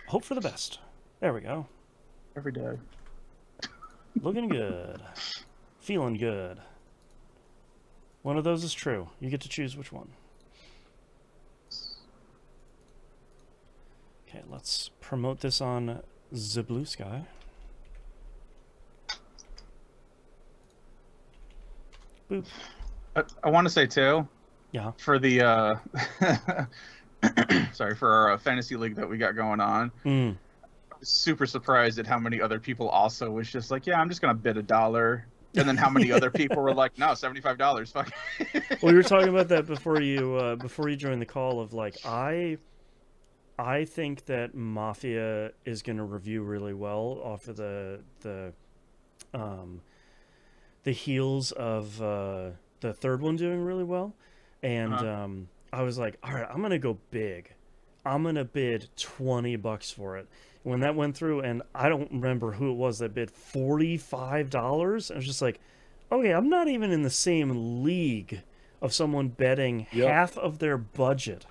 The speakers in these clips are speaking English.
Hope for the best. There we go. Every day. Looking good. Feeling good. One of those is true. You get to choose which one. Okay, let's promote this on the Blue Sky. Boop. I want to say too. Yeah. For the sorry, for our fantasy league that we got going on. I was super surprised at how many other people also was just like, yeah, I'm just gonna bid $1. And then how many other people were like, no, $75. Fuck. Well, we were talking about that before you joined the call. Of like, I think that Mafia is going to review really well off of the heels of the third one doing really well, and I was like, all right, I'm gonna go big. I'm gonna bid $20 for it. When that went through, and I don't remember who it was that bid $45, I was just like, okay, I'm not even in the same league of someone betting half of their budget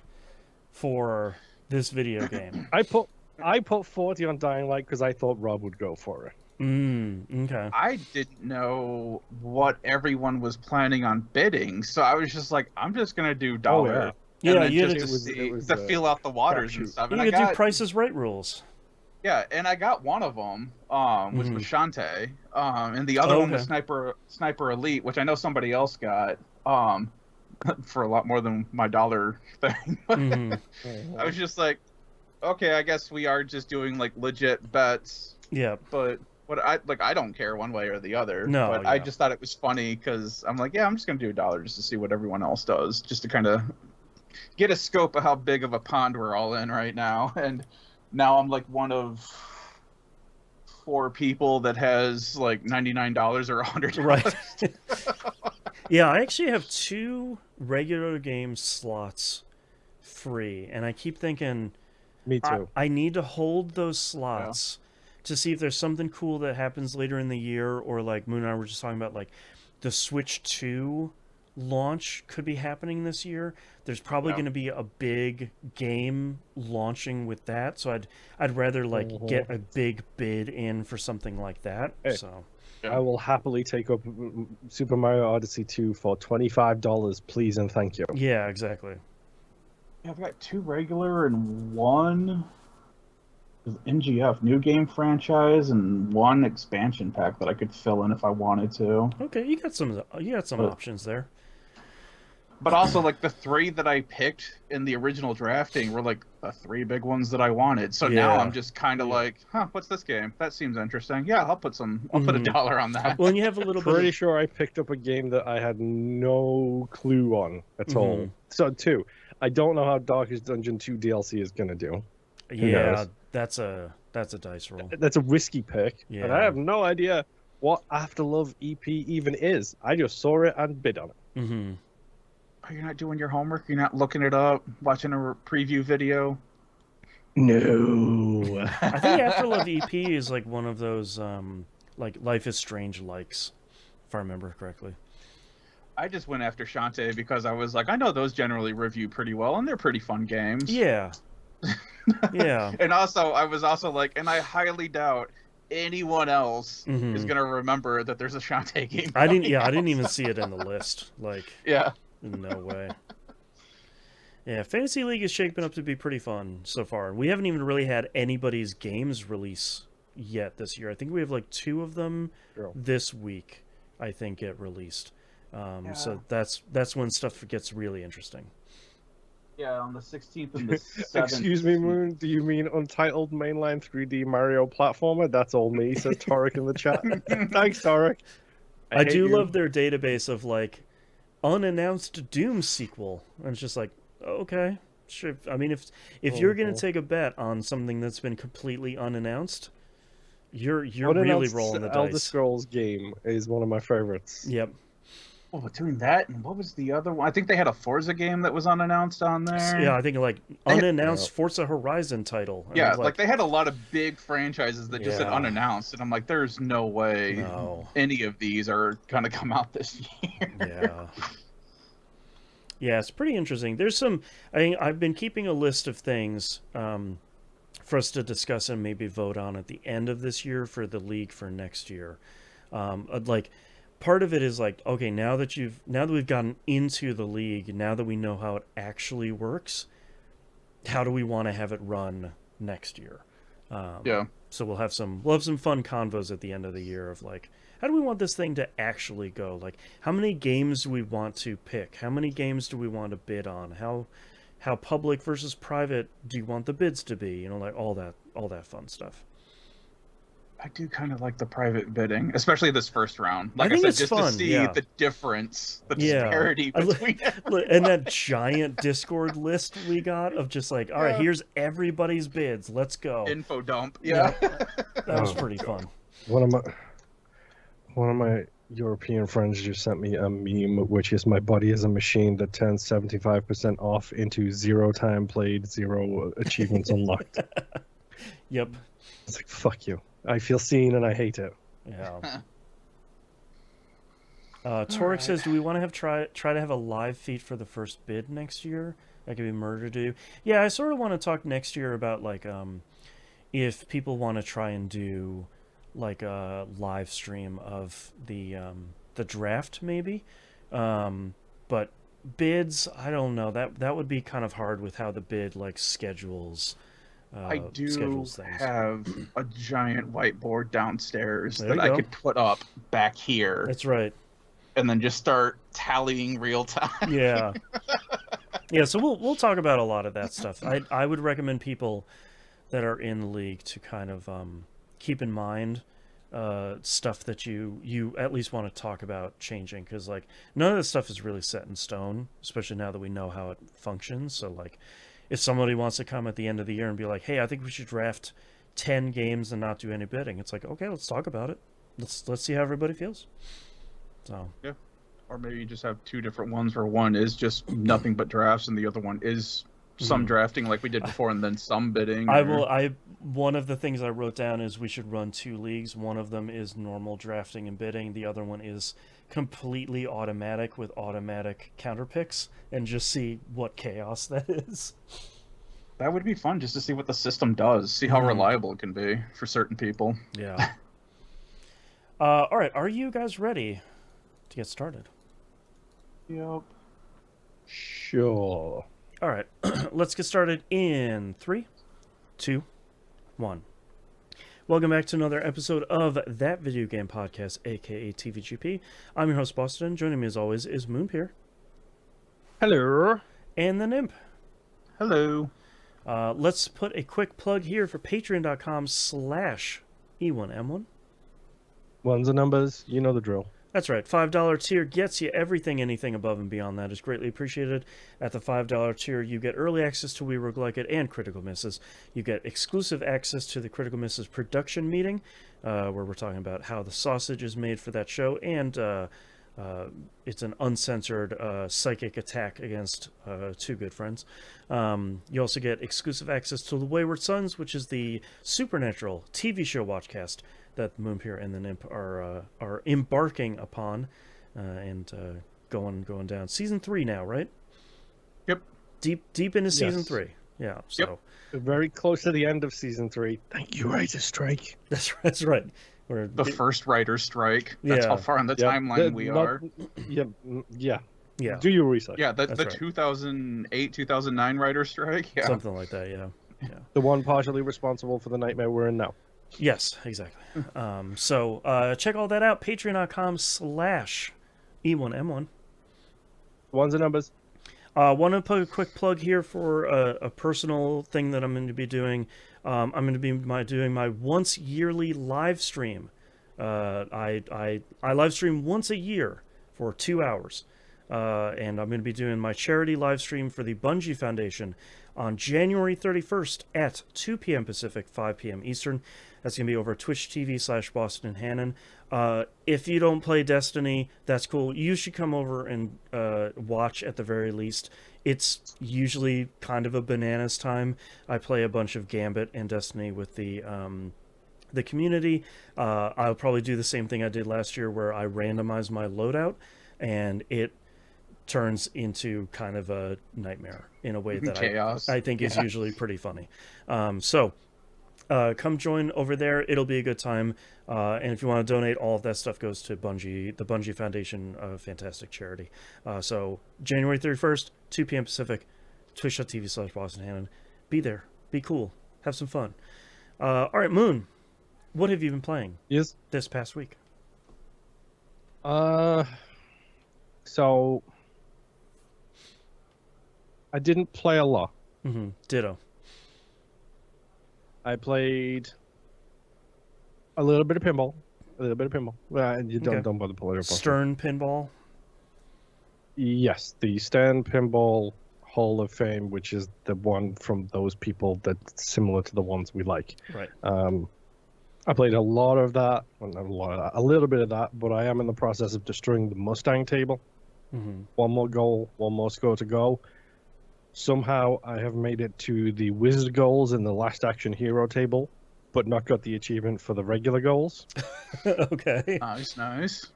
for this video game. I put 40 on Dying Light because I thought Rob would go for it. Okay. I didn't know what everyone was planning on bidding, so I was just like, I'm just gonna do $1. Yeah, you just to feel out the waters and stuff. And you could do Price is Right rules. Yeah, and I got one of them, which was Shantae, and the other one was Sniper Elite, which I know somebody else got, for a lot more than my $1 thing. I was just like, okay, I guess we are just doing like legit bets. Yeah. But I don't care one way or the other. No, but I just thought it was funny because I'm like, yeah, I'm just gonna do $1 just to see what everyone else does, just to kind of get a scope of how big of a pond we're all in right now. And now I'm like one of 4 people that has like $99 or $100. Right. Yeah, I actually have 2 regular game slots free, and I keep thinking, me too. I need to hold those slots to see if there's something cool that happens later in the year, or like Moon and I were just talking about, like the Switch 2 launch could be happening this year. There's probably going to be a big game launching with that, so I'd rather like get a big bid in for something like that. So I will happily take up Super Mario Odyssey 2 for $25, please and thank you. Yeah, exactly. Yeah, I've got 2 regular and 1 NGF new game franchise and 1 expansion pack that I could fill in if I wanted to. Okay, you got some options there. But also, like, the 3 that I picked in the original drafting were, like, the 3 big ones that I wanted. So now I'm just kind of like, what's this game? That seems interesting. Yeah, I'll put $1 on that. Well, and you have a little bit. Pretty sure I picked up a game that I had no clue on at all. So, 2. I don't know how Darkest Dungeon 2 DLC is going to do. Yeah, that's a dice roll. That's a risky pick. Yeah. And I have no idea what Afterlove EP even is. I just saw it and bid on it. Oh, you're not doing your homework? You're not looking it up, watching a preview video? No. I think Afterlove EP is like one of those like Life is Strange likes, if I remember correctly. I just went after Shantae because I was like, I know those generally review pretty well, and they're pretty fun games. Yeah. Yeah. And also, I was also like, and I highly doubt anyone else is gonna remember that there's a Shantae game. I didn't even see it in the list. Like, no way. Yeah, Fantasy League is shaping up to be pretty fun so far. We haven't even really had anybody's games release yet this year. I think we have like 2 of them this week, I think, get released. So that's when stuff gets really interesting. Yeah, on the 16th and the 7th. Excuse me, Moon, do you mean Untitled Mainline 3D Mario Platformer? That's all me, says Torek in the chat. Thanks, Torek. I do love their database of like unannounced Doom sequel. And it's just like, okay, sure. I mean, if you're gonna take a bet on something that's been completely unannounced, you're really rolling the dice. Elder Scrolls game is one of my favorites. Yep. Oh, doing that, and what was the other one? I think they had a Forza game that was unannounced on there. Yeah, I think like unannounced Forza Horizon title. Yeah, like they had a lot of big franchises that just said unannounced, and I'm like, there's no way any of these are gonna come out this year. Yeah. Yeah, it's pretty interesting. There's some. I've been keeping a list of things for us to discuss and maybe vote on at the end of this year for the league for next year. Like, part of it is like, okay, now that we've gotten into the league, now that we know how it actually works, how do we want to have it run next year? So we'll have some fun convos at the end of the year of like, how do we want this thing to actually go? Like, how many games do we want to pick? How many games do we want to bid on? How public versus private do you want the bids to be? You know, like all that fun stuff. I do kind of like the private bidding, especially this first round. Like I said, it's just fun, to see the difference, the disparity between and that giant Discord list we got of just like, all right, here's everybody's bids. Let's go. Info dump. Yeah. That was pretty fun. One of my European friends just sent me a meme, which is my buddy is a machine that turns 75% off into 0 time played, 0 achievements unlocked. Yep. It's like, fuck you. I feel seen and I hate it. Yeah. Torek says, do we want to try to have a live feat for the first bid next year? That could be murder to do. Yeah, I sort of want to talk next year about like if people want to try and do like a live stream of the draft maybe. But bids, I don't know. That would be kind of hard with how the bid like schedules. I do have a giant whiteboard downstairs that I could put up back here. That's right. And then just start tallying real time. Yeah. Yeah, so we'll talk about a lot of that stuff. I would recommend people that are in the league to kind of keep in mind stuff that you at least want to talk about changing, because like none of this stuff is really set in stone, especially now that we know how it functions. So like if somebody wants to come at the end of the year and be like, hey, I think we should draft 10 games and not do any bidding, it's like, okay, let's talk about it. Let's see how everybody feels. So yeah. Or maybe you just have 2 different ones where one is just nothing but drafts and the other one is some drafting like we did before and then some bidding. One of the things I wrote down is we should run 2 leagues. One of them is normal drafting and bidding. The other one is completely automatic with automatic counter picks, and just see what chaos that is. That would be fun, just to see what the system does, see how reliable it can be for certain people. Yeah. All right, are you guys ready to get started? Yep. Sure. All right, let's get started in 3, 2, 1. Welcome back to another episode of That Video Game Podcast, aka TVGP. I'm your host, Boston. Joining me as always is Moonpier. Hello. And the Nymph. Hello. Let's put a quick plug here for patreon.com/E1M1. Ones and numbers, you know the drill. That's right. $5 tier gets you everything. Anything above and beyond that is greatly appreciated. At the $5 tier, you get early access to We Rogue Like It and Critical Misses. You get exclusive access to the Critical Misses production meeting, where we're talking about how the sausage is made for that show, and it's an uncensored psychic attack against 2 good friends. You also get exclusive access to The Wayward Sons, which is the supernatural TV show watchcast that Moonpier and the Nymph are embarking upon, and going down. Season 3 now, right? Yep. Deep into season 3. Yeah. So We're very close to the end of season 3. Thank you, Writer's Strike. That's right. We're the first writer's strike. That's how far on the timeline we are. Yeah. Do your research. Yeah, the 2008, 2009 writer's strike. Yeah. Something like that. Yeah. The one partially responsible for the nightmare we're in now. Yes, exactly. So check all that out. Patreon.com/E1M1. Ones and numbers. Want to put a quick plug here for a personal thing that I'm going to be doing. I'm going to be doing my once yearly live stream. I live stream once a year for 2 hours. And I'm going to be doing my charity live stream for the Bungie Foundation on January 31st at 2 p.m. Pacific, 5 p.m. Eastern. That's going to be over Twitch TV/Boston and Hannon. If you don't play Destiny, that's cool. You should come over and watch at the very least. It's usually kind of a bananas time. I play a bunch of Gambit and Destiny with the community. I'll probably do the same thing I did last year where I randomize my loadout, and it turns into kind of a nightmare in a way that chaos. I think is usually pretty funny. So come join over there. It'll be a good time. And if you want to donate, all of that stuff goes to Bungie, the Bungie Foundation, a fantastic charity. So January 31st, 2 p.m. Pacific, twitch.tv/BostonHannon. Be there. Be cool. Have some fun. All right, Moon, what have you been playing this past week? So I didn't play a lot. Mm-hmm. Ditto. I played a little bit of pinball. You don't bother pulling it up. Stern Pinball? Yes, the Stern Pinball Hall of Fame, which is the one from those people that's similar to the ones we like. Right. I played a lot of that. Well, not a lot of that. A little bit of that, but I am in the process of destroying the Mustang table. Mm-hmm. One more goal, one more score to go. Somehow I have made it to the wizard goals in the last action hero table, but not got the achievement for the regular goals. Okay. Nice.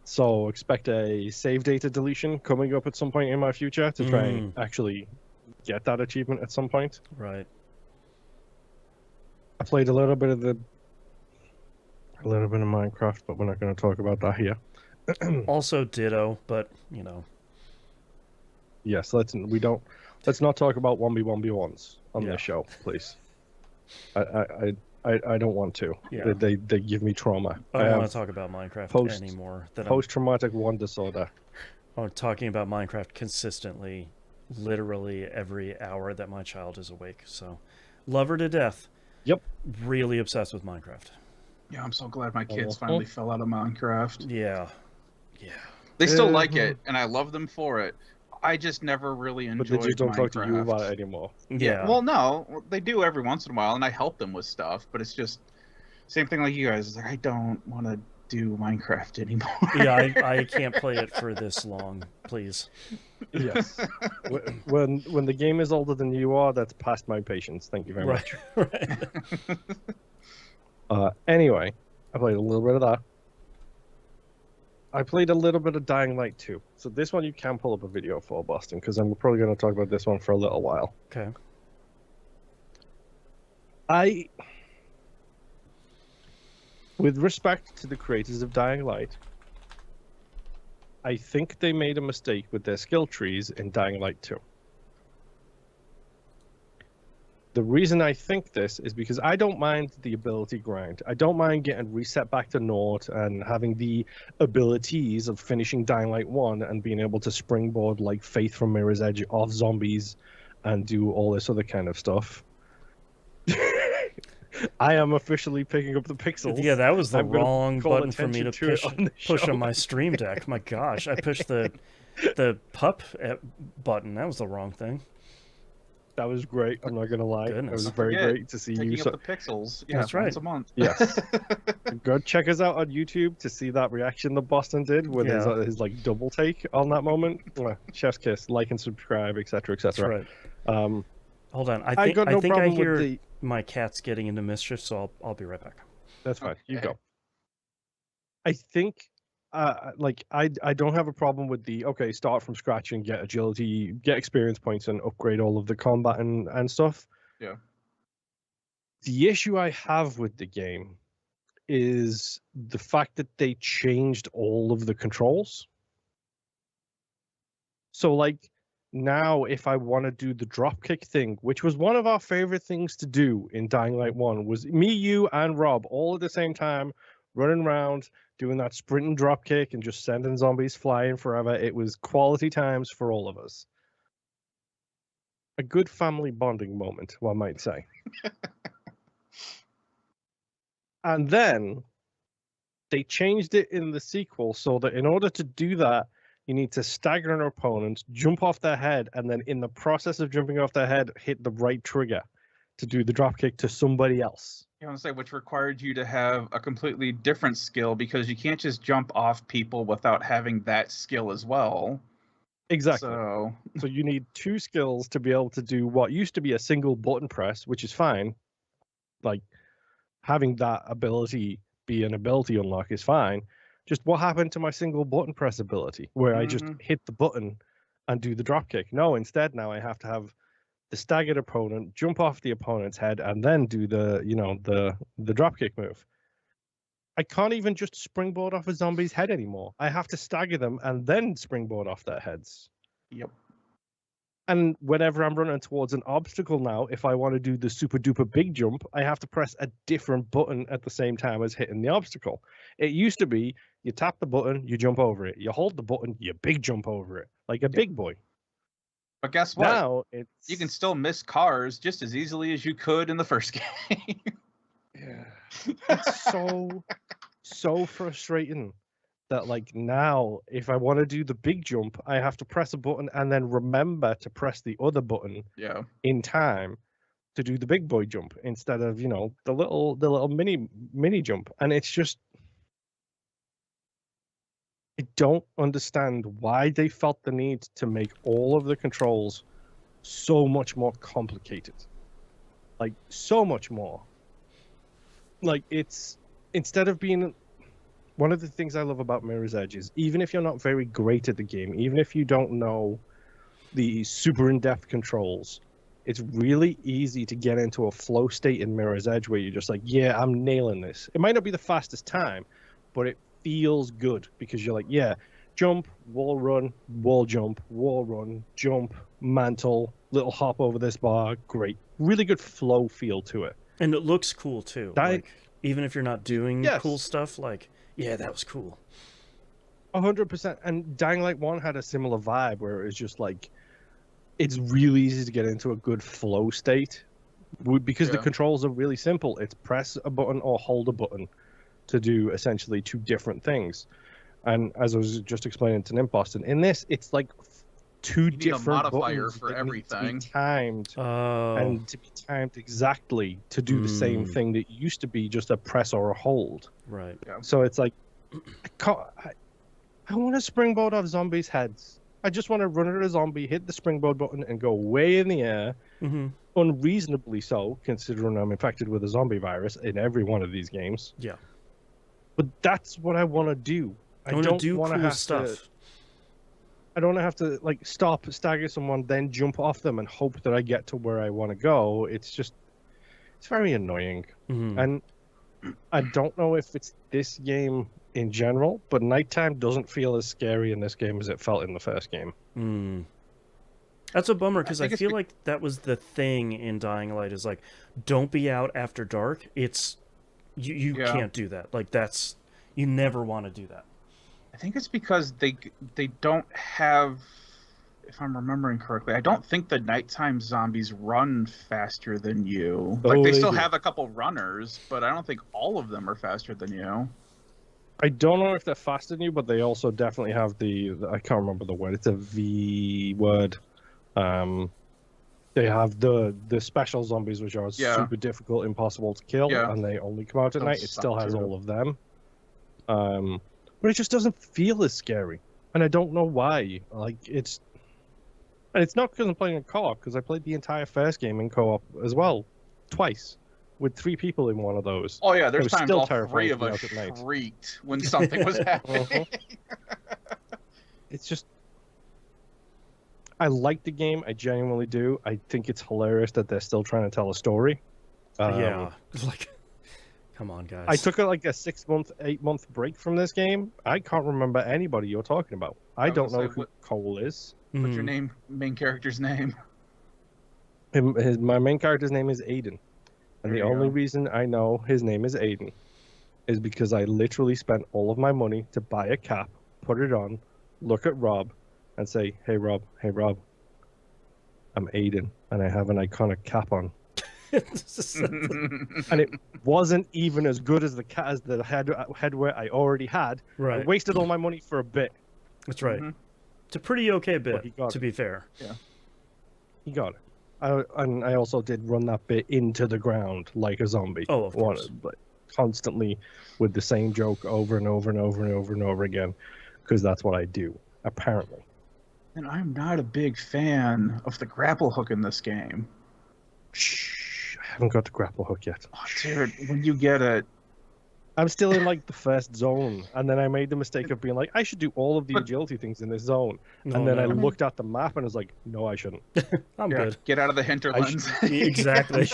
So expect a save data deletion coming up at some point in my future to try and actually get that achievement at some point. Right. I played a little bit of Minecraft, but we're not going to talk about that here. Also ditto, but you know. Yes, let's not talk about 1v1v1s on this show, please. I don't want to. Yeah. They give me trauma. I don't want to talk about Minecraft anymore. Post-traumatic one disorder. I'm talking about Minecraft consistently, literally every hour that my child is awake. So, love her to death. Yep. Really obsessed with Minecraft. Yeah, I'm so glad my kids finally fell out of Minecraft. Yeah. They still like it, and I love them for it. I just never really enjoyed Minecraft. But they just don't talk to you about it anymore. Yeah. Well, no, they do every once in a while, and I help them with stuff. But it's just same thing like you guys. It's like I don't want to do Minecraft anymore. Yeah, I can't play it for this long, please. Yes. When the game is older than you are, that's past my patience. Thank you very much. Right. Anyway, I played a little bit of that. I played a little bit of Dying Light 2. So this one you can pull up a video for, Boston, because I'm probably going to talk about this one for a little while. Okay. With respect to the creators of Dying Light, I think they made a mistake with their skill trees in Dying Light 2. The reason I think this is because I don't mind the ability grind. I don't mind getting reset back to naught and having the abilities of finishing Dying Light 1 and being able to springboard like Faith from Mirror's Edge off zombies and do all this other kind of stuff. I am officially picking up the pixels. Yeah, that was the wrong button for me to push on my stream deck. My gosh, I pushed the pup button. That was the wrong thing. That was great. I'm not gonna lie. Goodness. It was very great to see you. Picking up the pixels. Yeah, that's right. Once a month. Yes. Go check us out on YouTube to see that reaction that Boston did with his like double take on that moment. Chef's kiss. Like and subscribe, etc., etc. That's right. Hold on. I think I hear my cat's getting into mischief, so I'll be right back. That's fine. You go. I think. I don't have a problem with the start from scratch and get agility, get experience points, and upgrade all of the combat and stuff. Yeah. The issue I have with the game is the fact that they changed all of the controls. So like now, if I want to do the dropkick thing, which was one of our favorite things to do in Dying Light 1, was me, you, and Rob all at the same time running around doing that sprint and drop kick and just sending zombies flying forever. It was quality times for all of us. A good family bonding moment, one might say. And then they changed it in the sequel so that in order to do that, you need to stagger an opponent, jump off their head, and then in the process of jumping off their head, hit the right trigger to do the drop kick to somebody else. You want to say, which required you to have a completely different skill because you can't just jump off people without having that skill as well. Exactly. So you need two skills to be able to do what used to be a single button press, which is fine. Like having that ability be an ability unlock is fine. Just what happened to my single button press ability where I just hit the button and do the drop kick? No, instead now I have to have the staggered opponent, jump off the opponent's head, and then do the drop kick move. I can't even just springboard off a zombie's head anymore. I have to stagger them and then springboard off their heads. Yep. And whenever I'm running towards an obstacle now, if I want to do the super duper big jump, I have to press a different button at the same time as hitting the obstacle. It used to be you tap the button, you jump over it. You hold the button, you big jump over it, like a big boy. But guess what? Now you can still miss cars just as easily as you could in the first game. Yeah. It's so frustrating that like now if I want to do the big jump, I have to press a button and then remember to press the other button in time to do the big boy jump instead of, the little mini jump. And it's just, I don't understand why they felt the need to make all of the controls so much more complicated. Like so much more. Like it's, instead of being, one of the things I love about Mirror's Edge is even if you're not very great at the game, even if you don't know the super in-depth controls, it's really easy to get into a flow state in Mirror's Edge where you're just like, yeah, I'm nailing this. It might not be the fastest time, but it feels good because you're like, yeah, jump, wall run, wall jump, wall run, jump, mantle, little hop over this bar, great. Really good flow feel to it. And it looks cool too. Like, even if you're not doing cool stuff, like, yeah, that was cool. 100%. And Dying Light 1 had a similar vibe where it was just like, it's really easy to get into a good flow state because the controls are really simple. It's press a button or hold a button to do essentially two different things. And as I was just explaining to Nymph Boston, in this, it's like two different modifier buttons for everything. to be timed and to be timed exactly to do the same thing that used to be just a press or a hold. Right. Yeah. So it's like, I want to springboard off zombies' heads. I just want to run at a zombie, hit the springboard button, and go way in the air. Unreasonably so, considering I'm infected with a zombie virus in every one of these games. Yeah. But that's what I want to do. I don't do want to cool have stuff. I don't have to like stop, stagger someone, then jump off them and hope that I get to where I want to go. It's very annoying. And I don't know if it's this game in general, but nighttime doesn't feel as scary in this game as it felt in the first game. That's a bummer because I feel like that was the thing in Dying Light is like, don't be out after dark. It's you can't do that. Like that's, you never want to do that. I think it's because they don't have, if I'm remembering correctly, I don't think the nighttime zombies run faster than you. Like they still have a couple runners, but I don't think all of them are faster than you. I don't know if they're faster than you, but they also definitely have the I can't remember the word. It's a V word. They have the special zombies, which are super difficult, impossible to kill, and they only come out at night. It still has all of them. But it just doesn't feel as scary, and I don't know why. Like it's not because I'm playing in co-op, because I played the entire first game in co-op as well, twice, with 3 people in one of those. Oh yeah, there's times all 3 of us shrieked when something was happening. It's just, I like the game. I genuinely do. I think it's hilarious that they're still trying to tell a story. Like. Come on, guys. I took like a 6-month, 8-month break from this game. I can't remember anybody you're talking about. I don't know who Cole is. What's your main character's name? My main character's name is Aiden. And the only reason I know his name is Aiden is because I literally spent all of my money to buy a cap, put it on, look at Rob, and say, hey Rob, I'm Aiden, and I have an iconic cap on. And it wasn't even as good as the headwear I already had. Right. I wasted all my money for a bit. That's right. It's a pretty okay bit, to be fair. Yeah. He got it. And I also did run that bit into the ground like a zombie. Oh, of course. But constantly with the same joke over and over and over and over and over again, because that's what I do, apparently. And I'm not a big fan of the grapple hook in this game. Shh. I haven't got the grapple hook yet. Oh, dude, when you get it, I'm still in like the first zone, and then I made the mistake of being like, I should do all of the agility things in this zone, and then I looked at the map and was like, no, I shouldn't. I'm good. Get out of the hinterlands. Exactly.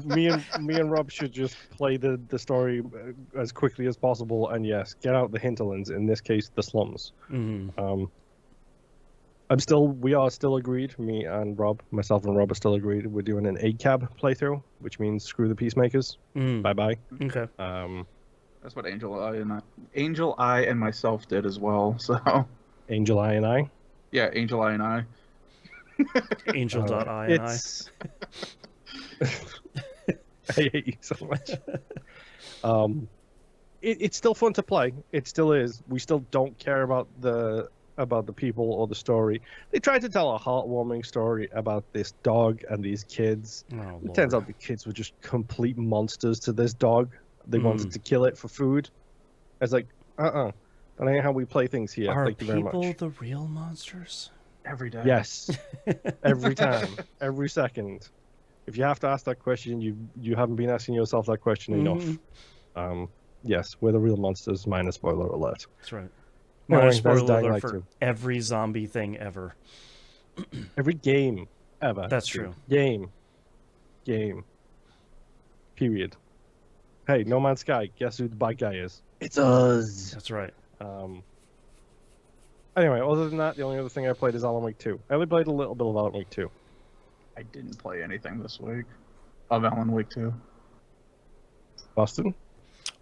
Me and Rob should just play the story as quickly as possible, and yes, get out the hinterlands. In this case, the slums. Mm-hmm. We are still agreed. Myself and Rob are still agreed. We're doing an ACAB playthrough, which means screw the peacemakers. Bye bye. Okay. That's what Angel.I and myself did as well. So Angel.ini. Yeah, Angel.ini. Angel.ini. It's... I hate you so much. It's still fun to play. It still is. We still don't care about the people or the story. They tried to tell a heartwarming story about this dog and these kids. Oh, it turns out the kids were just complete monsters to this dog. They wanted to kill it for food. I was like, that ain't how we play things here. Are Thank you very people much. the real monsters? Every day. Yes. Every time. Every second. If you have to ask that question, you haven't been asking yourself that question enough. Yes, we're the real monsters, minus spoiler alert. That's right. Anyway, Spoiler alert for every zombie thing ever. Every game ever. That's true. Game. Period. Hey, No Man's Sky, guess who the bad guy is? It's us. That's right. Anyway, other than that, the only other thing I played is Alan Wake 2. I only played a little bit of Alan Wake 2. I didn't play anything this week of Alan Wake 2. Boston?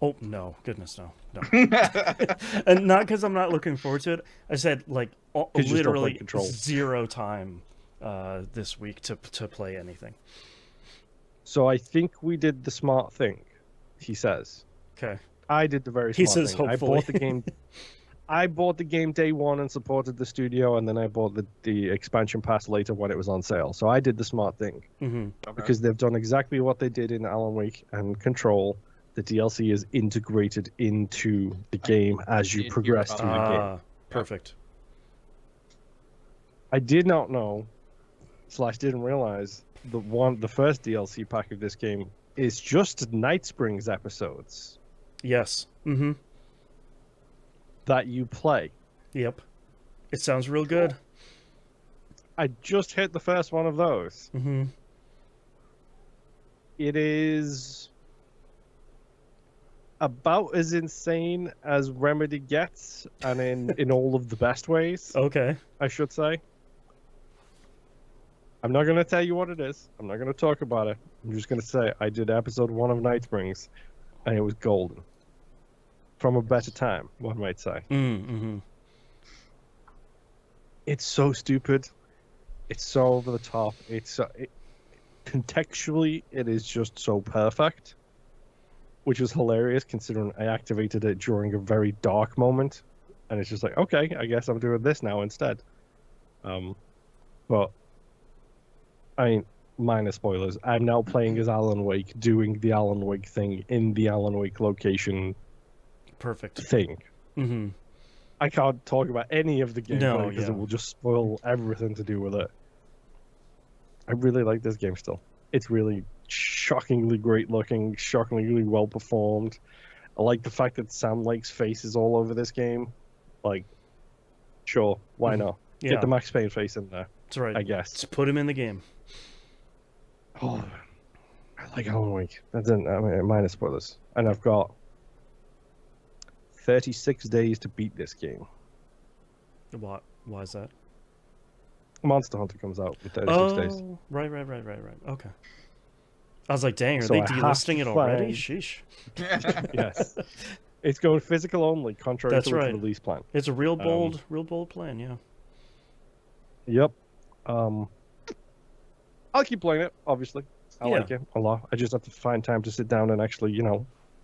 Oh, no. Goodness, no. And not because I'm not looking forward to it. I said, like, literally zero time this week to play anything. So I think we did the smart thing, he says. Okay. I did the very smart He says, thing. hopefully. I bought the game day one and supported the studio, and then I bought the expansion pass later when it was on sale. So I did the smart thing. Mm-hmm. Okay. Because they've done exactly what they did in Alan Wake and Control. The DLC is integrated into the game as you progress through the game. Perfect. I did not know, / didn't realize, the first DLC pack of this game is just Night Springs episodes. Yes. Mm-hmm. That you play. Yep. It sounds real good. I just hit the first one of those. Mm-hmm. It is about as insane as Remedy gets, and in all of the best ways. Okay. I should say. I'm not going to tell you what it is. I'm not going to talk about it. I'm just going to say I did episode 1 of Night Springs, and it was golden. From a better time, one might say. Mm-hmm. It's so stupid. It's so over the top. Contextually, it is just so perfect, which was hilarious considering I activated it during a very dark moment, and it's just like, okay, I guess I'm doing this now instead. But I mean, minor spoilers. I'm now playing as Alan Wake, doing the Alan Wake thing in the Alan Wake location. Perfect thing. Mm-hmm. I can't talk about any of the gameplay because it will just spoil everything to do with it. I really like this game still. It's really shockingly great looking, shockingly well performed. I like the fact that Sam Lake's face is all over this game. Like, sure, why not? Yeah. Get the Max Payne face in there. That's right. I guess. Just put him in the game. Oh, I like Alan Wake. That's it. I mean, minus spoilers. And I've got 36 days to beat this game. What? Why is that? Monster Hunter comes out in 36 days. Right. Okay. I was like, dang, are they delisting it already? Sheesh. Yes. It's going physical only, contrary to the release plan. It's a real bold plan, yeah. Yep. I'll keep playing it, obviously. I like it a lot. I just have to find time to sit down and actually,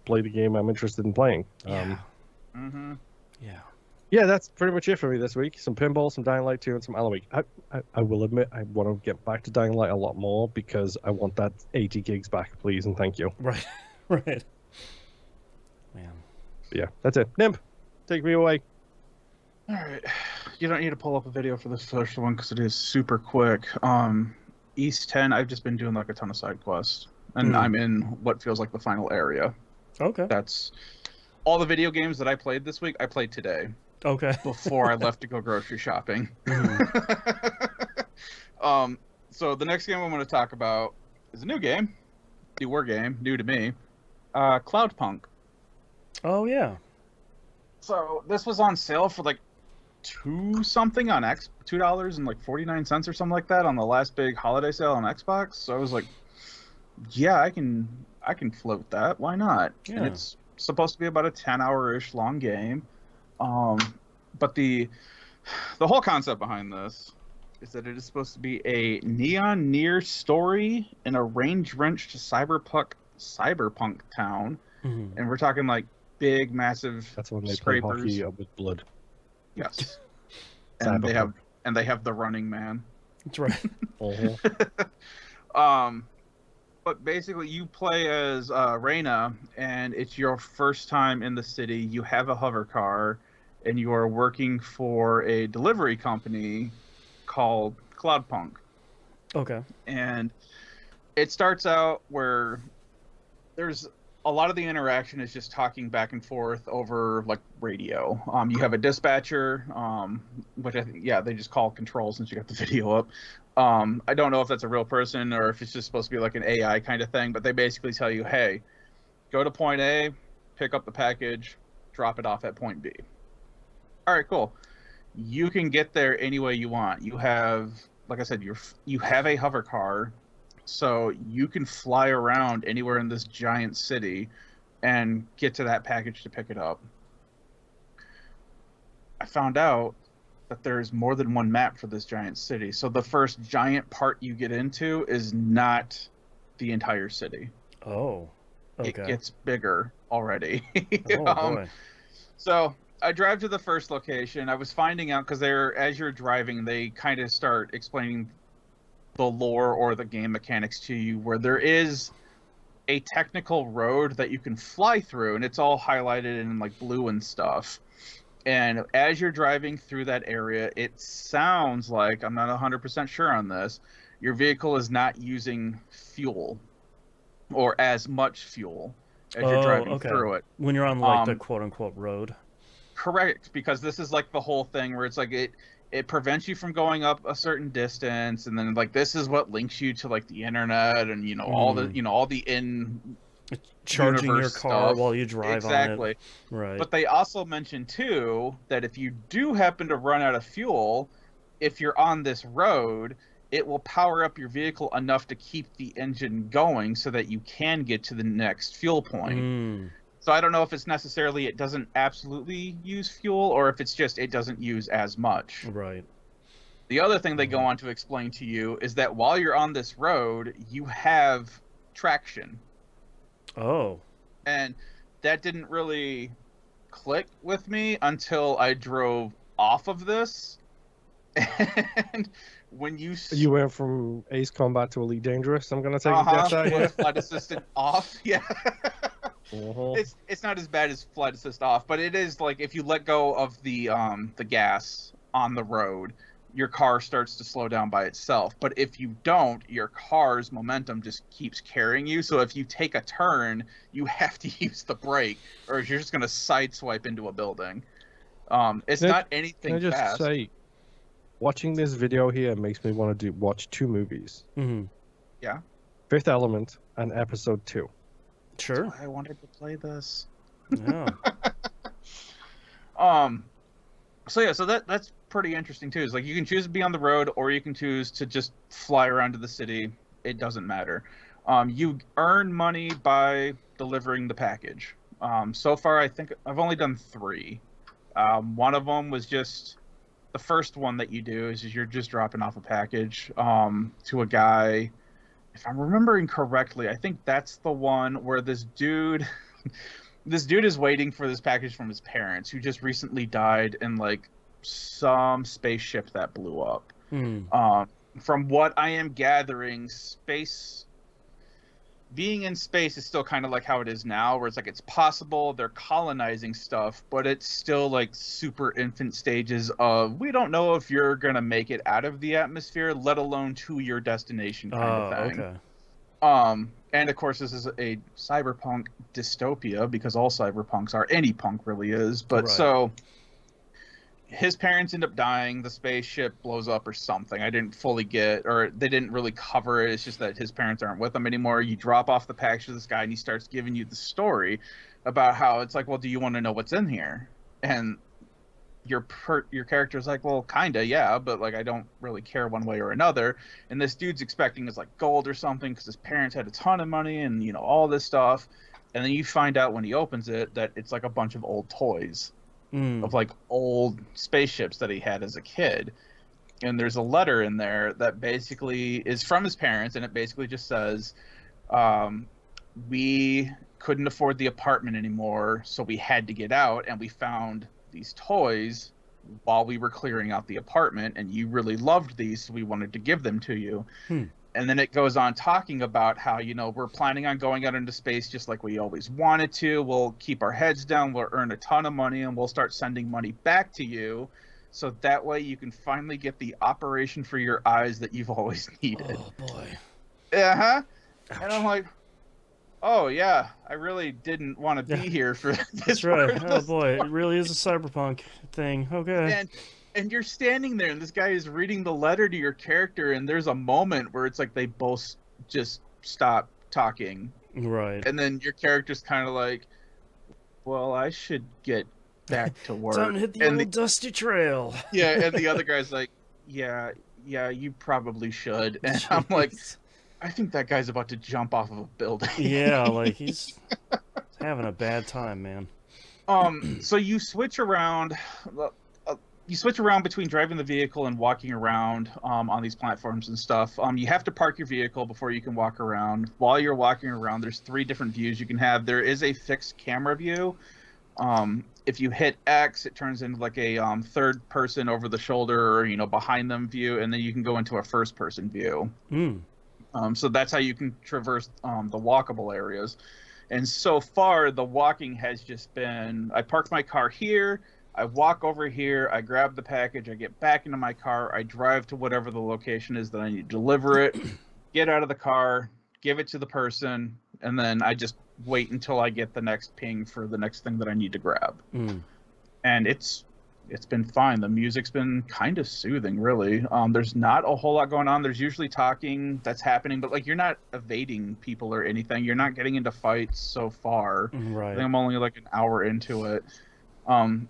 play the game I'm interested in playing. Yeah, that's pretty much it for me this week. Some Pinball, some Dying Light 2, and some Alan Wake. I will admit, I want to get back to Dying Light a lot more because I want that 80 gigs back, please, and thank you. Right. Man. Yeah, that's it. Nimp, take me away. All right. You don't need to pull up a video for this first one because it is super quick. East 10, I've just been doing like a ton of side quests, and I'm in what feels like the final area. Okay. That's all the video games that I played this week, I played today. Okay. Before I left to go grocery shopping. So the next game I'm going to talk about is a new game, newer game, new to me, Cloudpunk. Oh yeah. So this was on sale for like $2 on $2.49 or something like that on the last big holiday sale on Xbox. So I was like, yeah, I can float that. Why not? Yeah. And it's supposed to be about a 10-hour-ish long game. But the whole concept behind this is that it is supposed to be a neon near story in a range-wrenched cyberpunk town, and we're talking like big, massive. That's when they scrapers. play hockey with blood. Yes, and they have the Running Man. That's right. But basically, you play as Reyna, and it's your first time in the city. You have a hover car, and you are working for a delivery company called Cloudpunk. Okay. And it starts out where there's a lot of the interaction is just talking back and forth over like radio. You have a dispatcher, which I think, they just call control since you got the video up. I don't know if that's a real person or if it's just supposed to be like an AI kind of thing, but they basically tell you, hey, go to point A, pick up the package, drop it off at point B. All right, cool. You can get there any way you want. You have, like I said, you have a hover car, so you can fly around anywhere in this giant city and get to that package to pick it up. I found out that there's more than one map for this giant city. So the first giant part you get into is not the entire city. Oh, okay. It gets bigger already. Oh, boy. So I drive to the first location. I was finding out because as you're driving, they kind of start explaining the lore or the game mechanics to you, where there is a technical road that you can fly through, and it's all highlighted in like blue and stuff. And as you're driving through that area, it sounds like, I'm not 100% sure on this, your vehicle is not using fuel or as much fuel as you're driving through it. When you're on like the quote-unquote road. Correct, because this is like the whole thing where it's like it prevents you from going up a certain distance, and then like this is what links you to like the internet and all the in charging your car stuff. while you drive exactly. on it. Right. But they also mention too that if you do happen to run out of fuel, if you're on this road, it will power up your vehicle enough to keep the engine going so that you can get to the next fuel point. So I don't know if it's necessarily it doesn't absolutely use fuel or if it's just it doesn't use as much. Right. The other thing they go on to explain to you is that while you're on this road, you have traction. Oh. And that didn't really click with me until I drove off of this. And when you went from Ace Combat to Elite Dangerous, I'm gonna take a guess at you. Flight assistant off, yeah. It's not as bad as flight assist off, but it is like if you let go of the gas on the road, your car starts to slow down by itself. But if you don't, your car's momentum just keeps carrying you. So if you take a turn, you have to use the brake, or you're just gonna sideswipe into a building. It's not anything fast. Can I just say, watching this video here makes me want to watch two movies. Mm-hmm. Yeah. Fifth Element and Episode 2. Sure. That's why I wanted to play this. Yeah. So that's pretty interesting too. It's like you can choose to be on the road or you can choose to just fly around to the city. It doesn't matter. You earn money by delivering the package. So far, I think I've only done 3. One of them was just the first one that you do is you're just dropping off a package to a guy. If I'm remembering correctly, I think that's the one where this dude is waiting for this package from his parents, who just recently died in like some spaceship that blew up. From what I am gathering, being in space is still kind of like how it is now, where it's like it's possible they're colonizing stuff, but it's still like super infant stages of we don't know if you're gonna make it out of the atmosphere, let alone to your destination kind of thing. Okay. And of course, this is a cyberpunk dystopia because all cyberpunks are. Any punk really is. But Right. so his parents end up dying. The spaceship blows up or something. I didn't fully get, or they didn't really cover it. It's just that his parents aren't with him anymore. You drop off the package to this guy, and he starts giving you the story about how it's like, well, do you want to know what's in here? And your character's like, well, kinda, yeah, but like I don't really care one way or another. And this dude's expecting it's like gold or something because his parents had a ton of money and all this stuff. And then you find out when he opens it that it's like a bunch of old toys of like old spaceships that he had as a kid. And there's a letter in there that basically is from his parents, and it basically just says, we couldn't afford the apartment anymore, so we had to get out, and we found these toys while we were clearing out the apartment, and you really loved these, so we wanted to give them to you. And then it goes on talking about how, we're planning on going out into space just like we always wanted to. We'll keep our heads down, we'll earn a ton of money, and we'll start sending money back to you, so that way you can finally get the operation for your eyes that you've always needed. Oh, boy. Uh-huh. Ouch. And I'm like, oh, yeah, I really didn't want to be here for this. That's right. Oh, boy. It really is a cyberpunk thing. Okay. And you're standing there, and this guy is reading the letter to your character, and there's a moment where it's like they both just stop talking. Right. And then your character's kind of like, well, I should get back to work. Time to hit the old dusty trail. Yeah, and the other guy's like, yeah, you probably should. And I'm like, I think that guy's about to jump off of a building. Yeah, like he's having a bad time, man. So you switch around. You switch around between driving the vehicle and walking around on these platforms and stuff. You have to park your vehicle before you can walk around. While you're walking around, there's 3 different views you can have. There is a fixed camera view. If you hit X, it turns into like a third person over the shoulder or behind them view, and then you can go into a first person view. So that's how you can traverse the walkable areas. And so far, the walking has just been, I park my car here, I walk over here, I grab the package, I get back into my car, I drive to whatever the location is that I need to deliver it, get out of the car, give it to the person, and then I just wait until I get the next ping for the next thing that I need to grab. And it's been fine. The music's been kind of soothing, really. There's not a whole lot going on. There's usually talking that's happening, but like you're not evading people or anything. You're not getting into fights so far. Right. I think I'm only like an hour into it.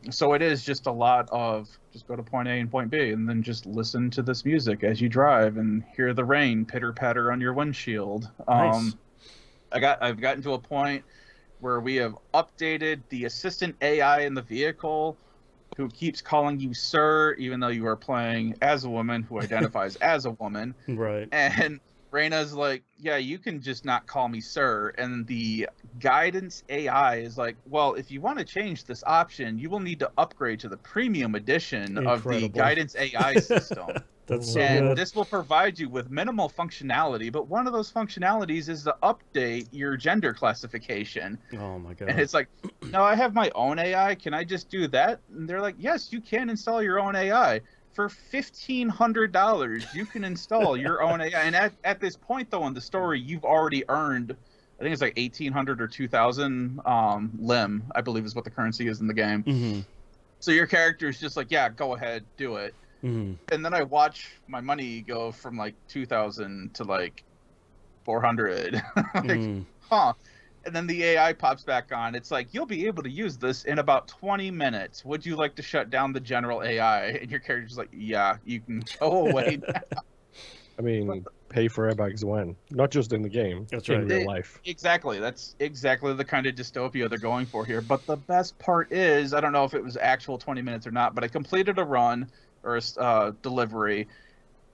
So it is just a lot of just go to point A and point B and then just listen to this music as you drive and hear the rain pitter patter on your windshield. Nice. I've gotten to a point where we have updated the assistant AI in the vehicle who keeps calling you sir, even though you are playing as a woman who identifies as a woman. Right. And Raina's like, yeah, you can just not call me sir. And the guidance AI is like, well, if you want to change this option, you will need to upgrade to the premium edition of the guidance AI system. That's so and good. this will provide you with minimal functionality, but one of those functionalities is to update your gender classification. Oh my god. And it's like, no, I have my own AI. Can I just do that? And they're like, yes, you can install your own AI. For $1,500, you can install your own AI. And at this point, though, in the story, you've already earned, I think it's like 1,800 or 2,000 lim, I believe is what the currency is in the game. So your character is just like, yeah, go ahead, do it. And then I watch my money go from like 2,000 to like 400. Like, huh. And then the AI pops back on. It's like, you'll be able to use this in about 20 minutes. Would you like to shut down the general AI? And your character's like, yeah, you can go away now. I mean, pay for airbags when? Not just in the game, That's in right. real life. Exactly. That's exactly the kind of dystopia they're going for here. But the best part is, I don't know if it was actual 20 minutes or not, but I completed a run or a delivery,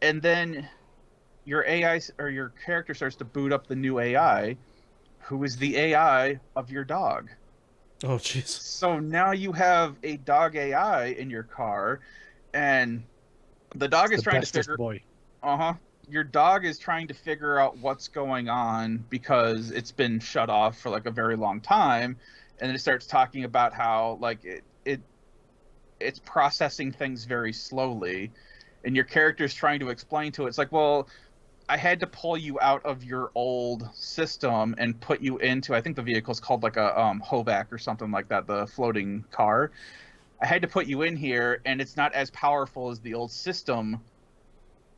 and then your AI or your character starts to boot up the new AI, who is the AI of your dog. Oh jeez. So now you have a dog AI in your car, and the dog is trying to figure. Boy. Your dog is trying to figure out what's going on because it's been shut off for like a very long time, and then it starts talking about how like it's processing things very slowly, and your character's trying to explain to it. It's like, well, I had to pull you out of your old system and put you into, I think the vehicle's called like a Hovac or something like that, the floating car. I had to put you in here, and it's not as powerful as the old system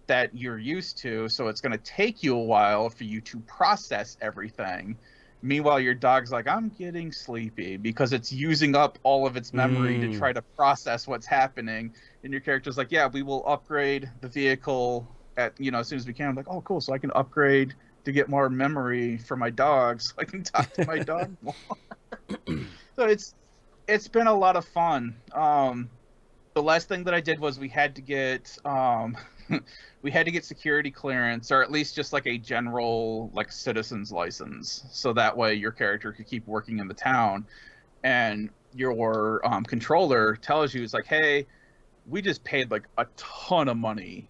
that you're used to, so it's going to take you a while for you to process everything. Meanwhile, your dog's like, I'm getting sleepy, because it's using up all of its memory to try to process what's happening. And your character's like, yeah, we will upgrade the vehicle at, as soon as we can. I'm like, oh, cool. So I can upgrade to get more memory for my dog, so I can talk to my dog more. So it's been a lot of fun. The last thing that I did was we had to get security clearance, or at least just like a general like citizen's license, so that way your character could keep working in the town. And your controller tells you, it's like, hey, we just paid like a ton of money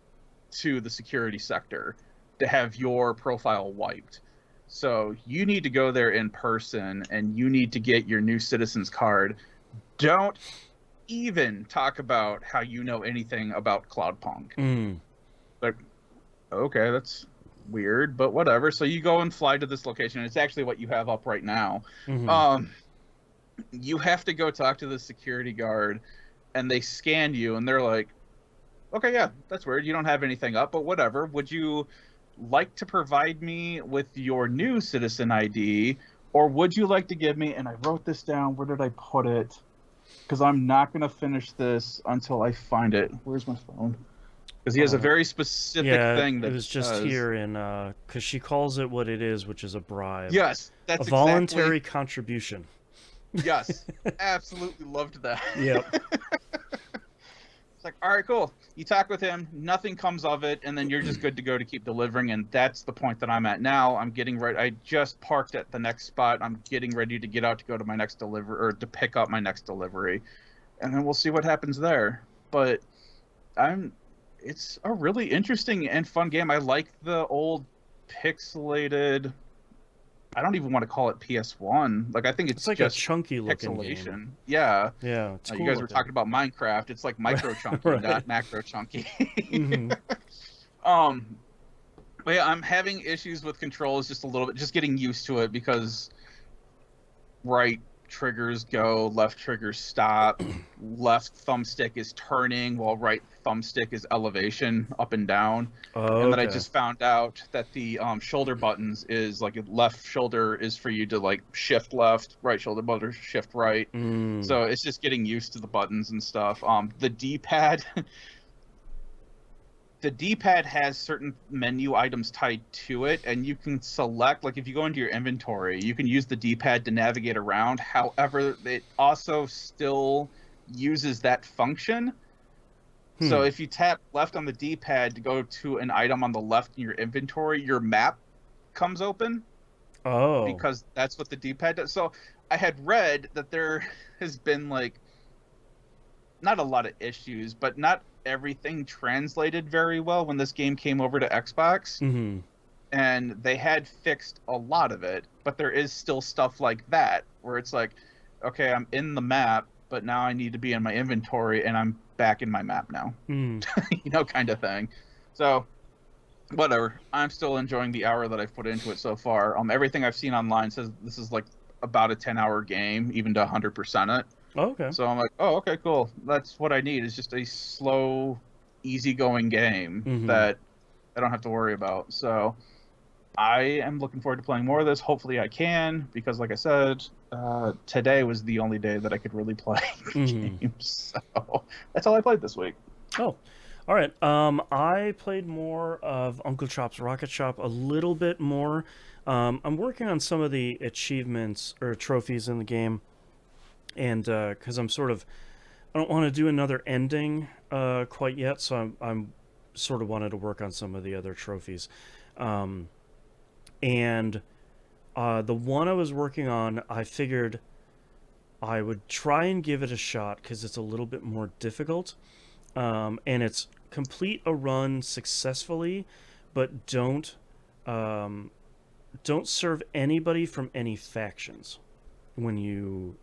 to the security sector to have your profile wiped. So you need to go there in person, and you need to get your new citizen's card. Don't even talk about how you know anything about Cloudpunk. Like, okay, that's weird, but whatever. So you go and fly to this location. It's actually what you have up right now. You have to go talk to the security guard, and they scan you, and they're like, okay, yeah, that's weird. You don't have anything up, but whatever. Would you like to provide me with your new citizen ID, or would you like to give me, and I wrote this down, where did I put it? Because I'm not going to finish this until I find it. Where's my phone? Because he has a very specific thing that it was just here in, because she calls it what it is, which is a bribe. Yes, that's a voluntary contribution. Yes, absolutely loved that. Yep. It's like, all right, cool. You talk with him, nothing comes of it, and then you're just good to go to keep delivering. And that's the point that I'm at now. I'm getting ready. I just parked at the next spot. I'm getting ready to get out to go to my next delivery, or to pick up my next delivery, and then we'll see what happens there. But it's a really interesting and fun game. I like the old pixelated. I don't even want to call it PS1. Like, I think it's like just a chunky looking pixelation. game. Yeah. Yeah. It's cool you guys were looking. talking about Minecraft. It's like micro chunky, Right. not macro chunky. Mm-hmm. But yeah, I'm having issues with controls just a little bit, just getting used to it, because right triggers go, left triggers stop, left thumbstick is turning while right thumbstick is elevation up and down. Oh, and then I just found out that the shoulder buttons is like, left shoulder is for you to like shift left, right shoulder button shift right. So it's just getting used to the buttons and stuff. The D-pad the D-pad has certain menu items tied to it, and you can select, like if you go into your inventory, you can use the D-pad to navigate around. However, it also still uses that function. So if you tap left on the D-pad to go to an item on the left in your inventory, your map comes open. Oh. Because that's what the D-pad does. So I had read that there has been like, not a lot of issues, but not everything translated very well when this game came over to Xbox. And they had fixed a lot of it, but there is still stuff like that where it's like, okay, I'm in the map, but now I need to be in my inventory, and I'm back in my map now. Kind of thing. So whatever, I'm still enjoying the hour that I've put into it so far. Everything I've seen online says this is like about a 10-hour game, even to 100% it. Oh, okay. So I'm like, oh, okay, cool. That's what I need, is just a slow, easygoing game that I don't have to worry about. So I am looking forward to playing more of this. Hopefully I can, because like I said, today was the only day that I could really play games. So that's all I played this week. Oh, all right. I played more of Uncle Chop's Rocket Shop, a little bit more. I'm working on some of the achievements or trophies in the game. And because I'm I don't want to do another ending quite yet, so I'm sort of wanted to work on some of the other trophies. And the one I was working on, I figured I would try and give it a shot because it's a little bit more difficult. And it's complete a run successfully, but don't serve anybody from any factions when you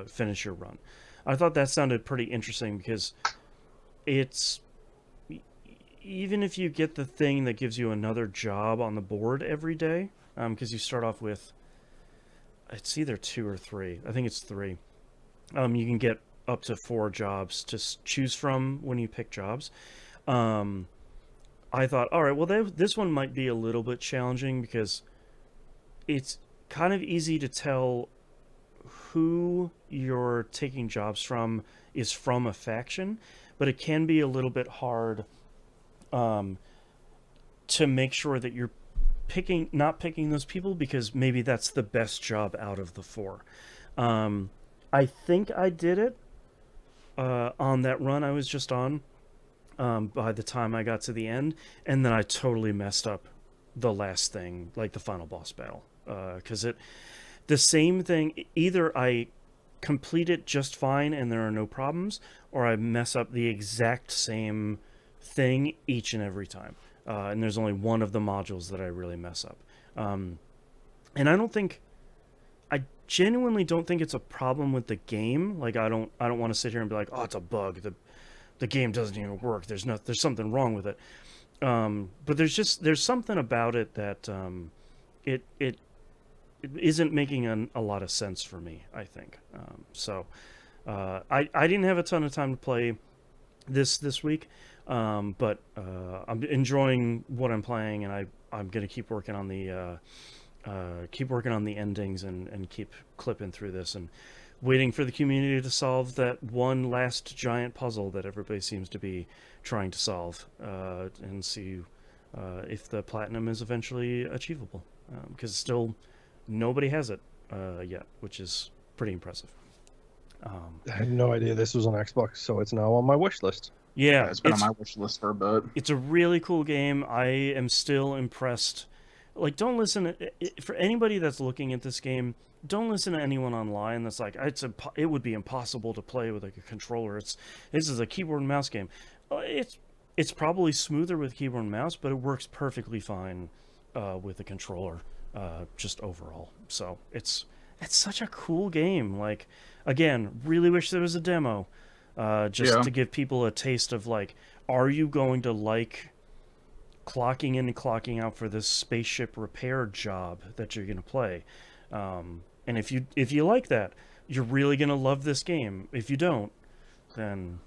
finish your run. I thought that sounded pretty interesting because it's even if you get the thing that gives you another job on the board every day, because you start off with, it's either 2 or 3. I think it's 3. You can get up to 4 jobs to choose from when you pick jobs. I thought, all right, well, this one might be a little bit challenging because it's kind of easy to tell who you're taking jobs from is from a faction, but it can be a little bit hard to make sure that you're not picking those people because maybe that's the best job out of the 4. I think I did it on that run I was just on by the time I got to the end, and then I totally messed up the last thing, like the final boss battle, because the same thing, either I complete it just fine and there are no problems, or I mess up the exact same thing each and every time, and there's only one of the modules that I really mess up, and I genuinely don't think it's a problem with the game. Like I don't want to sit here and be like, oh, it's a bug, the game doesn't even work, there's something wrong with it, but there's something about it that it isn't making a lot of sense for me, I think. So I didn't have a ton of time to play this week, but I'm enjoying what I'm playing, and I'm gonna keep working on the endings and keep clipping through this and waiting for the community to solve that one last giant puzzle that everybody seems to be trying to solve, and see if the platinum is eventually achievable, because still nobody has it yet, which is pretty impressive. I had no idea this was on Xbox, so it's now on my wish list. Yeah, it's been on my wish list for a bit. It's a really cool game. I am still impressed. Like, don't listen for anybody that's looking at this game. Don't listen to anyone online that's like, it would be impossible to play with like a controller. This is a keyboard and mouse game. It's probably smoother with keyboard and mouse, but it works perfectly fine with a controller, just overall. So it's such a cool game. Like, again, really wish there was a demo, to give people a taste of like, are you going to like clocking in and clocking out for this spaceship repair job that you're going to play? And if you like that, you're really going to love this game. If you don't, then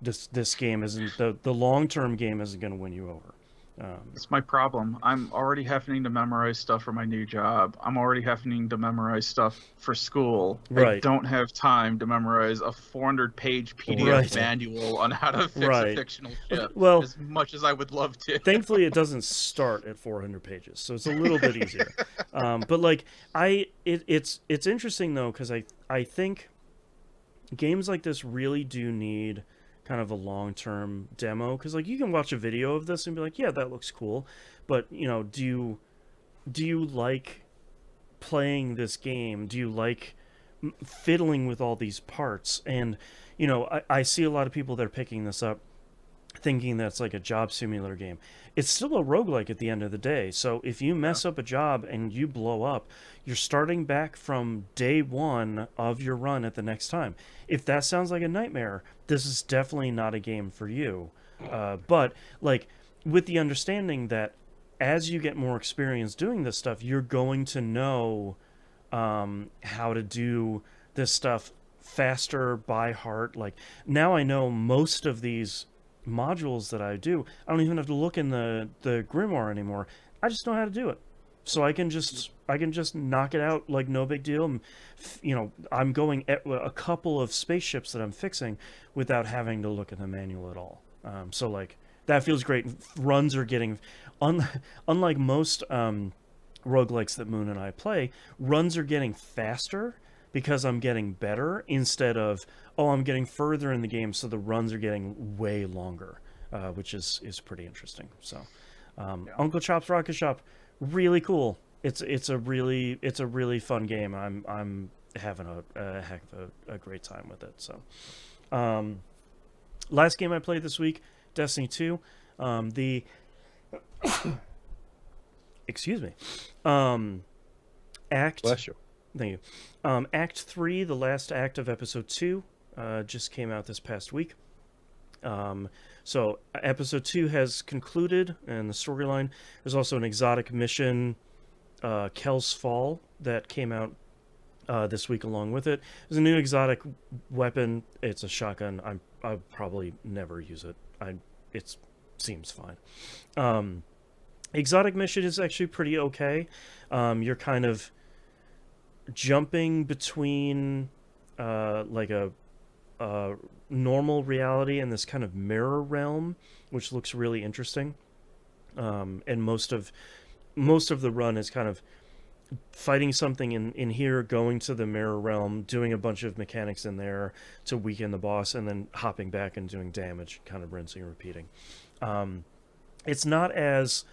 this game isn't, the long-term game isn't going to win you over. It's my problem. I'm already having to memorize stuff for my new job. I'm already having to memorize stuff for school. Right. I don't have time to memorize a 400-page PDF manual on how to fix a fictional ship, as much as I would love to. Thankfully, it doesn't start at 400 pages, so it's a little bit easier. But like, it's interesting though, because I think games like this really do need kind of a long-term demo, because like you can watch a video of this and be like, yeah, that looks cool, but do you like playing this game? Do you like fiddling with all these parts? And I see a lot of people that are picking this up thinking that's like a job simulator game. It's still a roguelike at the end of the day. So if you mess up a job and you blow up, you're starting back from day 1 of your run at the next time. If that sounds like a nightmare, this is definitely not a game for you. But like, with the understanding that as you get more experience doing this stuff, you're going to know how to do this stuff faster by heart. Like, now I know most of these modules that I do, I don't even have to look in the grimoire anymore. I just know how to do it, so I can just knock it out like no big deal. I'm going at a couple of spaceships that I'm fixing without having to look at the manual at all. So like, that feels great. Runs are getting unlike most roguelikes that Moon and I play, runs are getting faster because I'm getting better, instead of, I'm getting further in the game, so the runs are getting way longer, which is pretty interesting. So, Uncle Chop's Rocket Shop, really cool. It's a really fun game. I'm having a heck of a great time with it. So, last game I played this week, Destiny 2. Excuse me. Bless you. Thank you. Act 3, the last act of episode 2, just came out this past week. So episode 2 has concluded, and the storyline. There's also an exotic mission, Kel's Fall, that came out this week along with it. There's a new exotic weapon. It's a shotgun. I'll probably never use it. It seems fine. Exotic mission is actually pretty okay. You're kind of jumping between like a normal reality and this kind of mirror realm, which looks really interesting. And most of the run is kind of fighting something in here, going to the mirror realm, doing a bunch of mechanics in there to weaken the boss, and then hopping back and doing damage, kind of rinsing and repeating. It's not as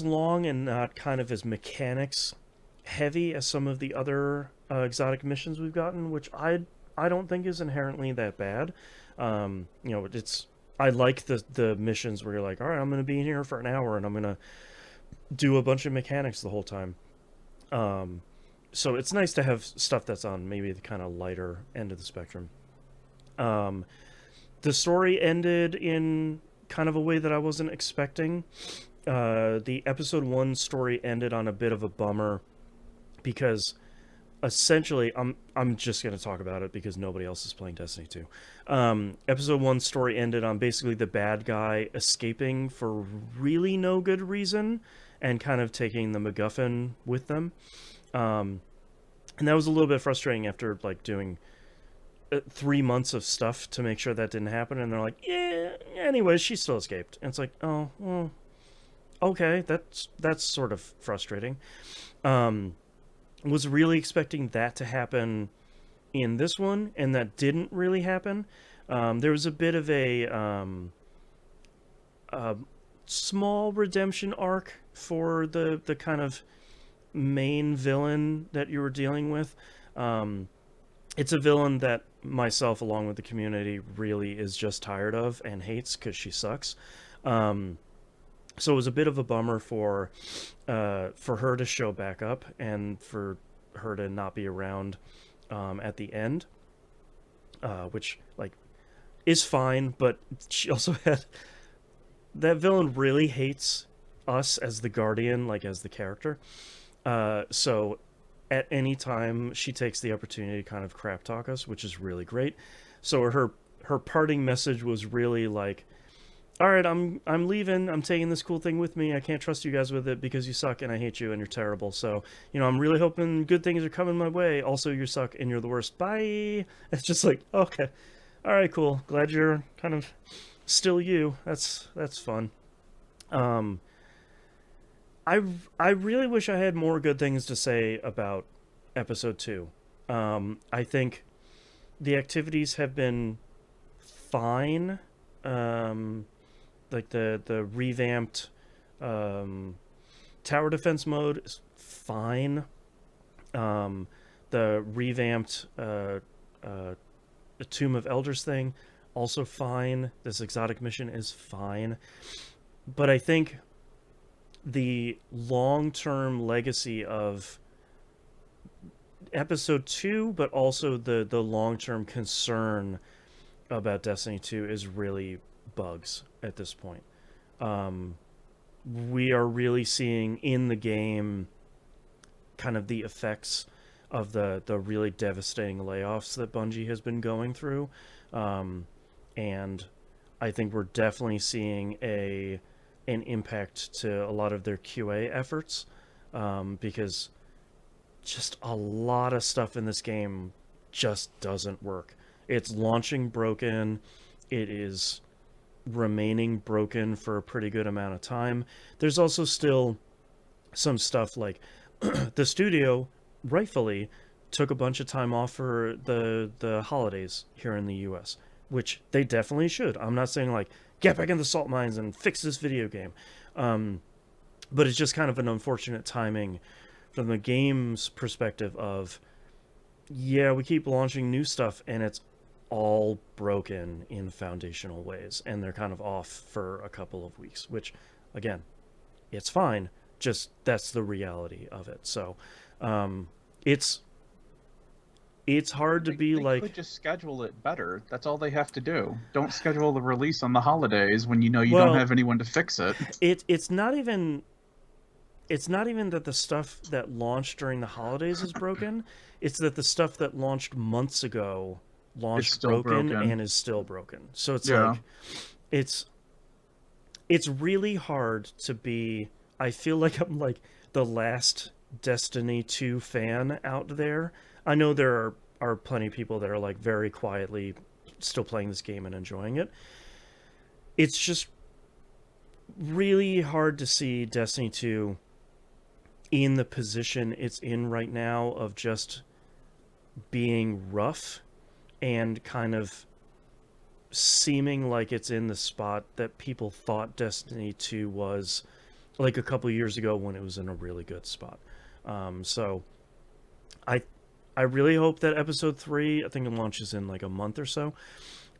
long and not kind of as mechanics heavy as some of the other exotic missions we've gotten, which I don't think is inherently that bad. I like the missions where you're like, all right, I'm going to be in here for an hour and I'm going to do a bunch of mechanics the whole time. So it's nice to have stuff that's on maybe the kind of lighter end of the spectrum. The story ended in kind of a way that I wasn't expecting. The episode 1 story ended on a bit of a bummer because essentially I'm just going to talk about it because nobody else is playing Destiny 2. Episode 1 story ended on basically the bad guy escaping for really no good reason and kind of taking the MacGuffin with them. And that was a little bit frustrating after like doing 3 months of stuff to make sure that didn't happen, and they're like, yeah, anyways, she still escaped. And it's like, oh, well, okay, that's sort of frustrating. Was really expecting that to happen in this one, and that didn't really happen. There was a bit of a small redemption arc for the kind of main villain that you were dealing with. It's a villain that myself, along with the community, really is just tired of and hates because she sucks. So it was a bit of a bummer for her to show back up and for her to not be around at the end, which like is fine. But she also had that villain really hates us as the Guardian, like as the character. So at any time she takes the opportunity to kind of crap talk us, which is really great. So her parting message was really like, all right, I'm leaving. I'm taking this cool thing with me. I can't trust you guys with it because you suck and I hate you and you're terrible. So, I'm really hoping good things are coming my way. Also, you suck and you're the worst. Bye. It's just like, okay. All right, cool. Glad you're kind of still you. That's fun. I really wish I had more good things to say about episode 2. I think the activities have been fine. Like the revamped tower defense mode is fine. The revamped Tomb of Elders thing, also fine. This exotic mission is fine. But I think the long-term legacy of episode 2, but also the long-term concern about Destiny 2 is really bugs at this point. We are really seeing in the game kind of the effects of the really devastating layoffs that Bungie has been going through. And I think we're definitely seeing an impact to a lot of their QA efforts, because just a lot of stuff in this game just doesn't work. It's launching broken. It is remaining broken for a pretty good amount of time. There's also still some stuff like the studio rightfully took a bunch of time off for the holidays here in the US, which they definitely should. I'm not saying like get back in the salt mines and fix this video game, but it's just kind of an unfortunate timing from the game's perspective of, yeah, we keep launching new stuff and it's all broken in foundational ways, and they're kind of off for a couple of weeks, which again, it's fine, just that's the reality of it. So it's it's hard to be they like, could just schedule it better. That's all they have to do. Don't schedule the release on the holidays when you know you don't well, have anyone to fix it. it's not even that the stuff that launched during the holidays is broken. It's that the stuff that launched months ago launched broken and is still broken. So it's like it's really hard to be. I feel like I'm like the last Destiny 2 fan out there. I know there are plenty of people that are like very quietly still playing this game and enjoying it. It's just really hard to see Destiny 2 in the position it's in right now of just being rough and kind of seeming like it's in the spot that people thought Destiny 2 was like a couple years ago when it was in a really good spot. So I really hope that episode 3, I think it launches in like a month or so.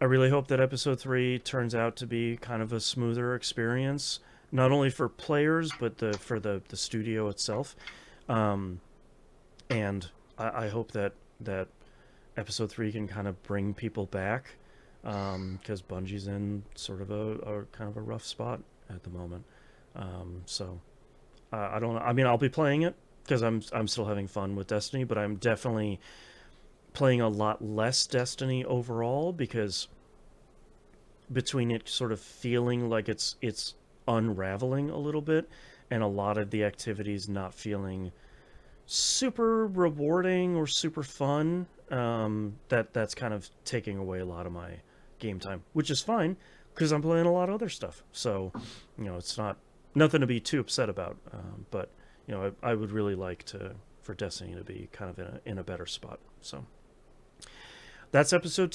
I really hope that episode 3 turns out to be kind of a smoother experience, not only for players, but for the studio itself. And I hope that episode 3 can kind of bring people back, because Bungie's in sort of a kind of a rough spot at the moment. So I don't know. I mean, I'll be playing it because I'm still having fun with Destiny, but I'm definitely playing a lot less Destiny overall, because between it sort of feeling like it's unraveling a little bit and a lot of the activities not feeling super rewarding or super fun, that's kind of taking away a lot of my game time, which is fine because I'm playing a lot of other stuff. So, it's nothing to be too upset about. But I would really like for Destiny to be kind of in a better spot. So that's episode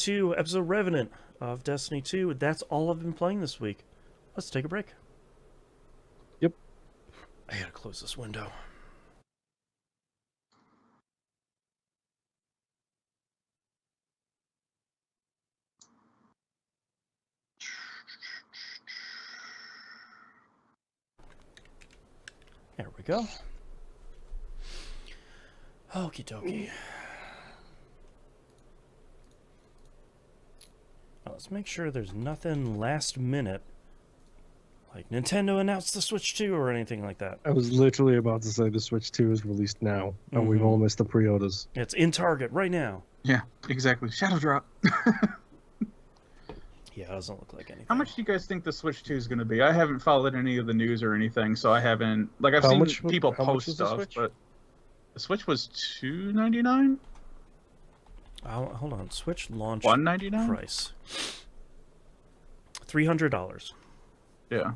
Revenant of Destiny 2. That's all I've been playing this week. Let's take a break. Yep. I gotta close this window. There we go. Okie dokie. Now let's make sure there's nothing last minute, like Nintendo announced the Switch 2 or anything like that. I was literally about to say the Switch 2 is released now, and we've all missed the pre-orders. It's in Target right now. Yeah, exactly. Shadow drop. Yeah, it doesn't look like anything. How much do you guys think the Switch 2 is going to be? I haven't followed any of the news or anything, so I haven't. Like, I've seen people post stuff, but the Switch was $299. Hold on, Switch launch $199 price $300. Yeah,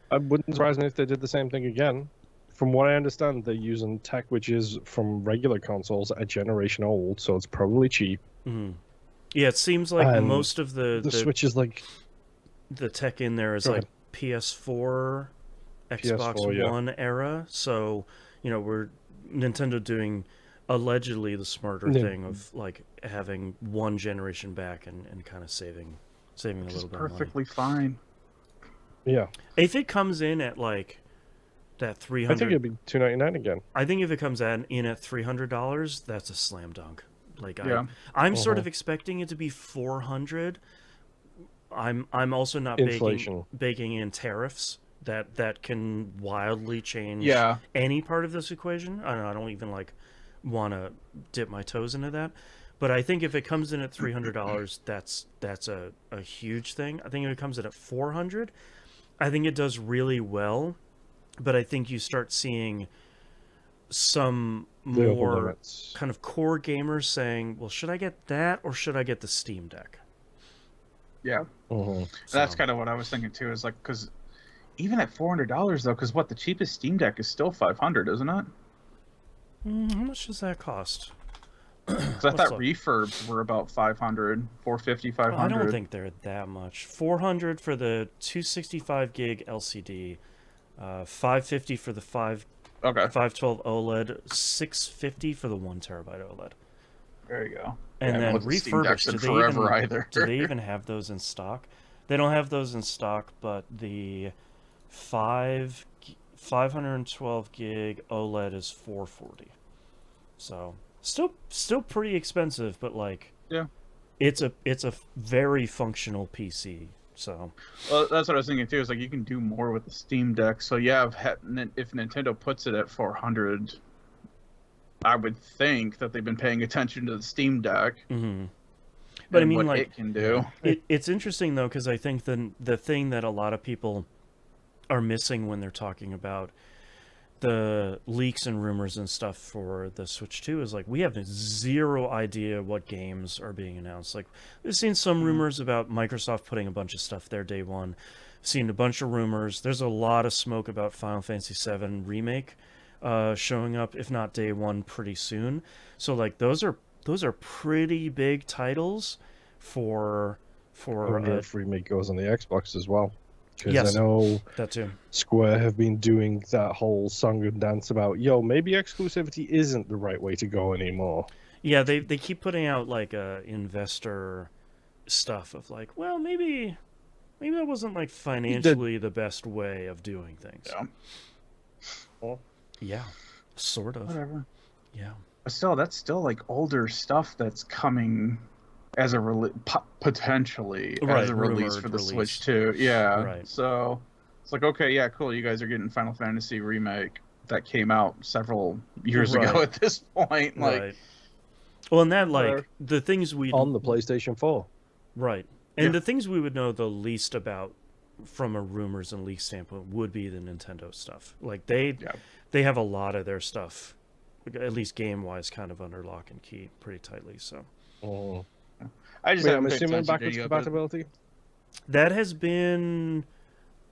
I wouldn't surprise me if they did the same thing again. From what I understand, they're using tech which is from regular consoles, a generation old, so it's probably cheap. Mm-hmm. Yeah, it seems like most of the Switch is like the tech in there is like PS4, Xbox One era. So we're Nintendo doing allegedly the smarter thing of like having one generation back and kind of saving a little bit. Perfectly fine. Yeah. If it comes in at like that $300, I think it'd be $299 again. I think if it comes in at $300, that's a slam dunk. Like I'm sort of expecting it to be $400. I'm also not baking in tariffs that can wildly change any part of this equation. I don't even like want to dip my toes into that. But I think if it comes in at $300, that's a huge thing. I think if it comes in at $400, I think it does really well. But I think you start seeing some more kind of core gamers saying, well, should I get that or should I get the Steam Deck? Yeah. So that's kind of what I was thinking too, is like, because even at $400 though, because the cheapest Steam Deck is still $500, isn't it? How much does that cost? Because I thought refurbs were about $500, $450, $500. I don't think they're that much. $400 for the 265 gig LCD, $550 for the 512 OLED, $650 for the 1 terabyte OLED. There you go. And then refurbished. Do they even have those in stock? They don't have those in stock, but the 512 gig OLED is $440. So Still pretty expensive, but like, Yeah. it's a very functional PC. So, Well, that's what I was thinking too. Is like you can do more with the Steam Deck. So yeah, if Nintendo puts it at 400, I would think that they've been paying attention to the Steam Deck but I and mean, what like, it can do. it's interesting though, because I think the thing that a lot of people are missing when they're talking about the leaks and rumors and stuff for the Switch 2 is like we have zero idea what games are being announced. Like we've seen some rumors about Microsoft putting a bunch of stuff there day one. Seen a bunch of rumors. There's a lot of smoke about Final Fantasy VII Remake showing up, if not day one, pretty soon. So like those are pretty big titles for. I wonder if Remake goes on the Xbox as well. Because Yes, I know that too. Square have been doing that whole song and dance about, maybe exclusivity isn't the right way to go anymore. Yeah, they keep putting out like investor stuff of like, well, maybe that wasn't like financially the best way of doing things. Yeah. Well, yeah, sort of. Whatever. Yeah. But still, that's still like older stuff that's coming as a potentially as a release for the Switch 2. Yeah. Right. So it's like, okay, yeah, cool. You guys are getting Final Fantasy Remake that came out several years ago at this point. Like, right. Well, and that like the things we on the PlayStation 4. Right. And the things we would know the least about from a rumors and leak standpoint would be the Nintendo stuff. Like they have a lot of their stuff, at least game wise, kind of under lock and key pretty tightly. So. Oh. I just I'm assuming backwards compatibility. That has been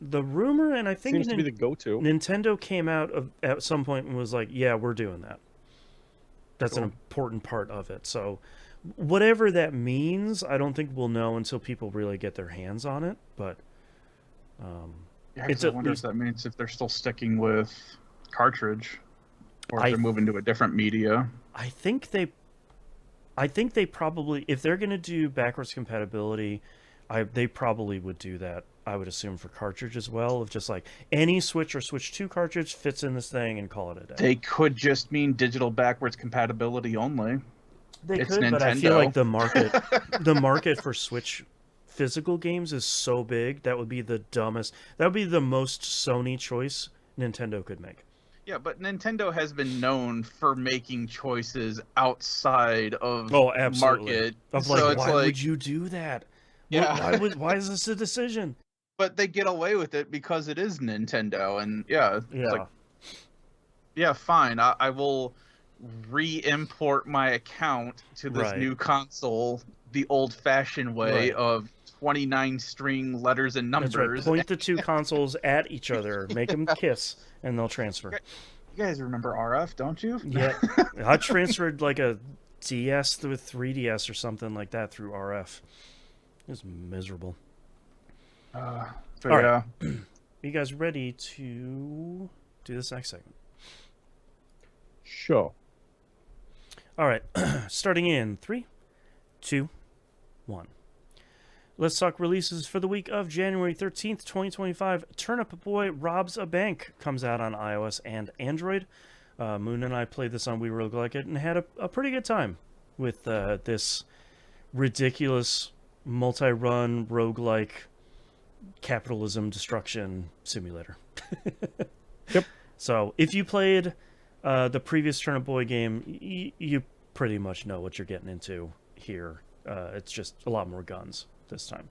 the rumor, and I think seems to be the go-to. Nintendo came out at some point and was like, "Yeah, we're doing that." That's an important part of it. So, whatever that means, I don't think we'll know until people really get their hands on it. But I wonder if that means if they're still sticking with cartridge, or if they're moving to a different media. I think they probably, if they're going to do backwards compatibility, they probably would do that, I would assume, for cartridge as well, of just like any Switch or Switch 2 cartridge fits in this thing and call it a day. They could just mean digital backwards compatibility only. They could, Nintendo. But I feel like the market for Switch physical games is so big, that would be the most Sony choice Nintendo could make. Yeah, but Nintendo has been known for making choices outside of market. Of like, so why would you do that? Yeah. Why is this a decision? But they get away with it because it is Nintendo, and fine. I will re-import my account to this new console the old-fashioned way of 29-string letters and numbers. That's right. Point the two consoles at each other, make them kiss, and they'll transfer. You guys remember RF, don't you? Yeah. I transferred like a DS through a 3DS or something like that through RF. It was miserable. All right. Are you guys ready to do this next segment? Sure. All right. Starting in 3, 2, 1. Let's talk releases for the week of January 13th, 2025. Turnip Boy Robs a Bank comes out on iOS and Android. Moon and I played this on We Roguelike It and had a pretty good time with this ridiculous multi-run roguelike capitalism destruction simulator. Yep. So if you played the previous Turnip Boy game, you pretty much know what you're getting into here. It's just a lot more guns this time.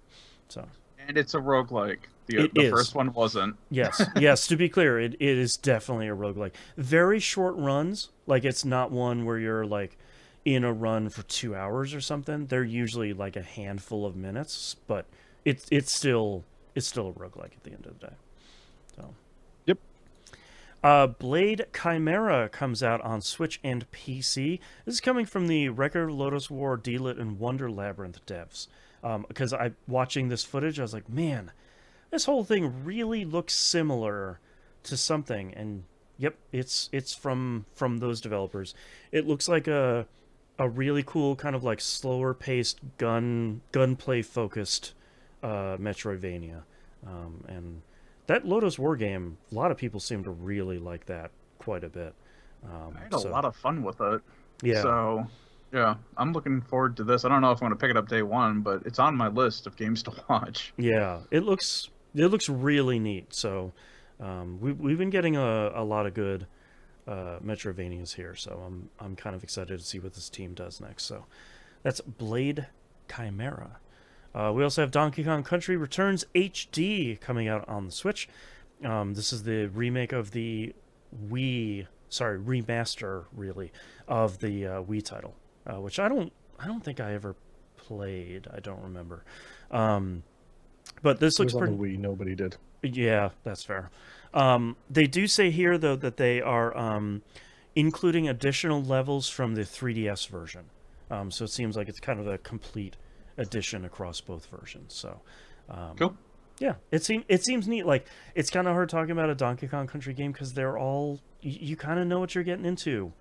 And it's a roguelike. The first one wasn't. Yes, to be clear, it is definitely a roguelike. Very short runs. Like, it's not one where you're like in a run for 2 hours or something. They're usually like a handful of minutes, but it's still a roguelike at the end of the day. So yep. Blade Chimera comes out on Switch and PC. This is coming from the Record Lotus War, D-Lit, and Wonder Labyrinth devs. Because watching this footage, I was like, man, this whole thing really looks similar to something. And yep, it's from those developers. It looks like a really cool kind of like slower paced gunplay focused Metroidvania. And that Lotus War game, a lot of people seem to really like that quite a bit. I had a lot of fun with it. Yeah. So, yeah, I'm looking forward to this. I don't know if I'm going to pick it up day one, but it's on my list of games to watch. Yeah, it looks really neat. So, we've been getting a lot of good Metrovanias here. So I'm kind of excited to see what this team does next. So that's Blade Chimera. We also have Donkey Kong Country Returns HD coming out on the Switch. This is the remake of the remaster really of the Wii title, which I don't think I ever played. I don't remember. But this looks pretty. On the Wii, nobody did. Yeah, that's fair. They do say here though that they are including additional levels from the 3DS version. So it seems like it's kind of a complete edition across both versions. So, Cool. Yeah, it seems neat. Like, it's kind of hard talking about a Donkey Kong Country game because they're all you kind of know what you're getting into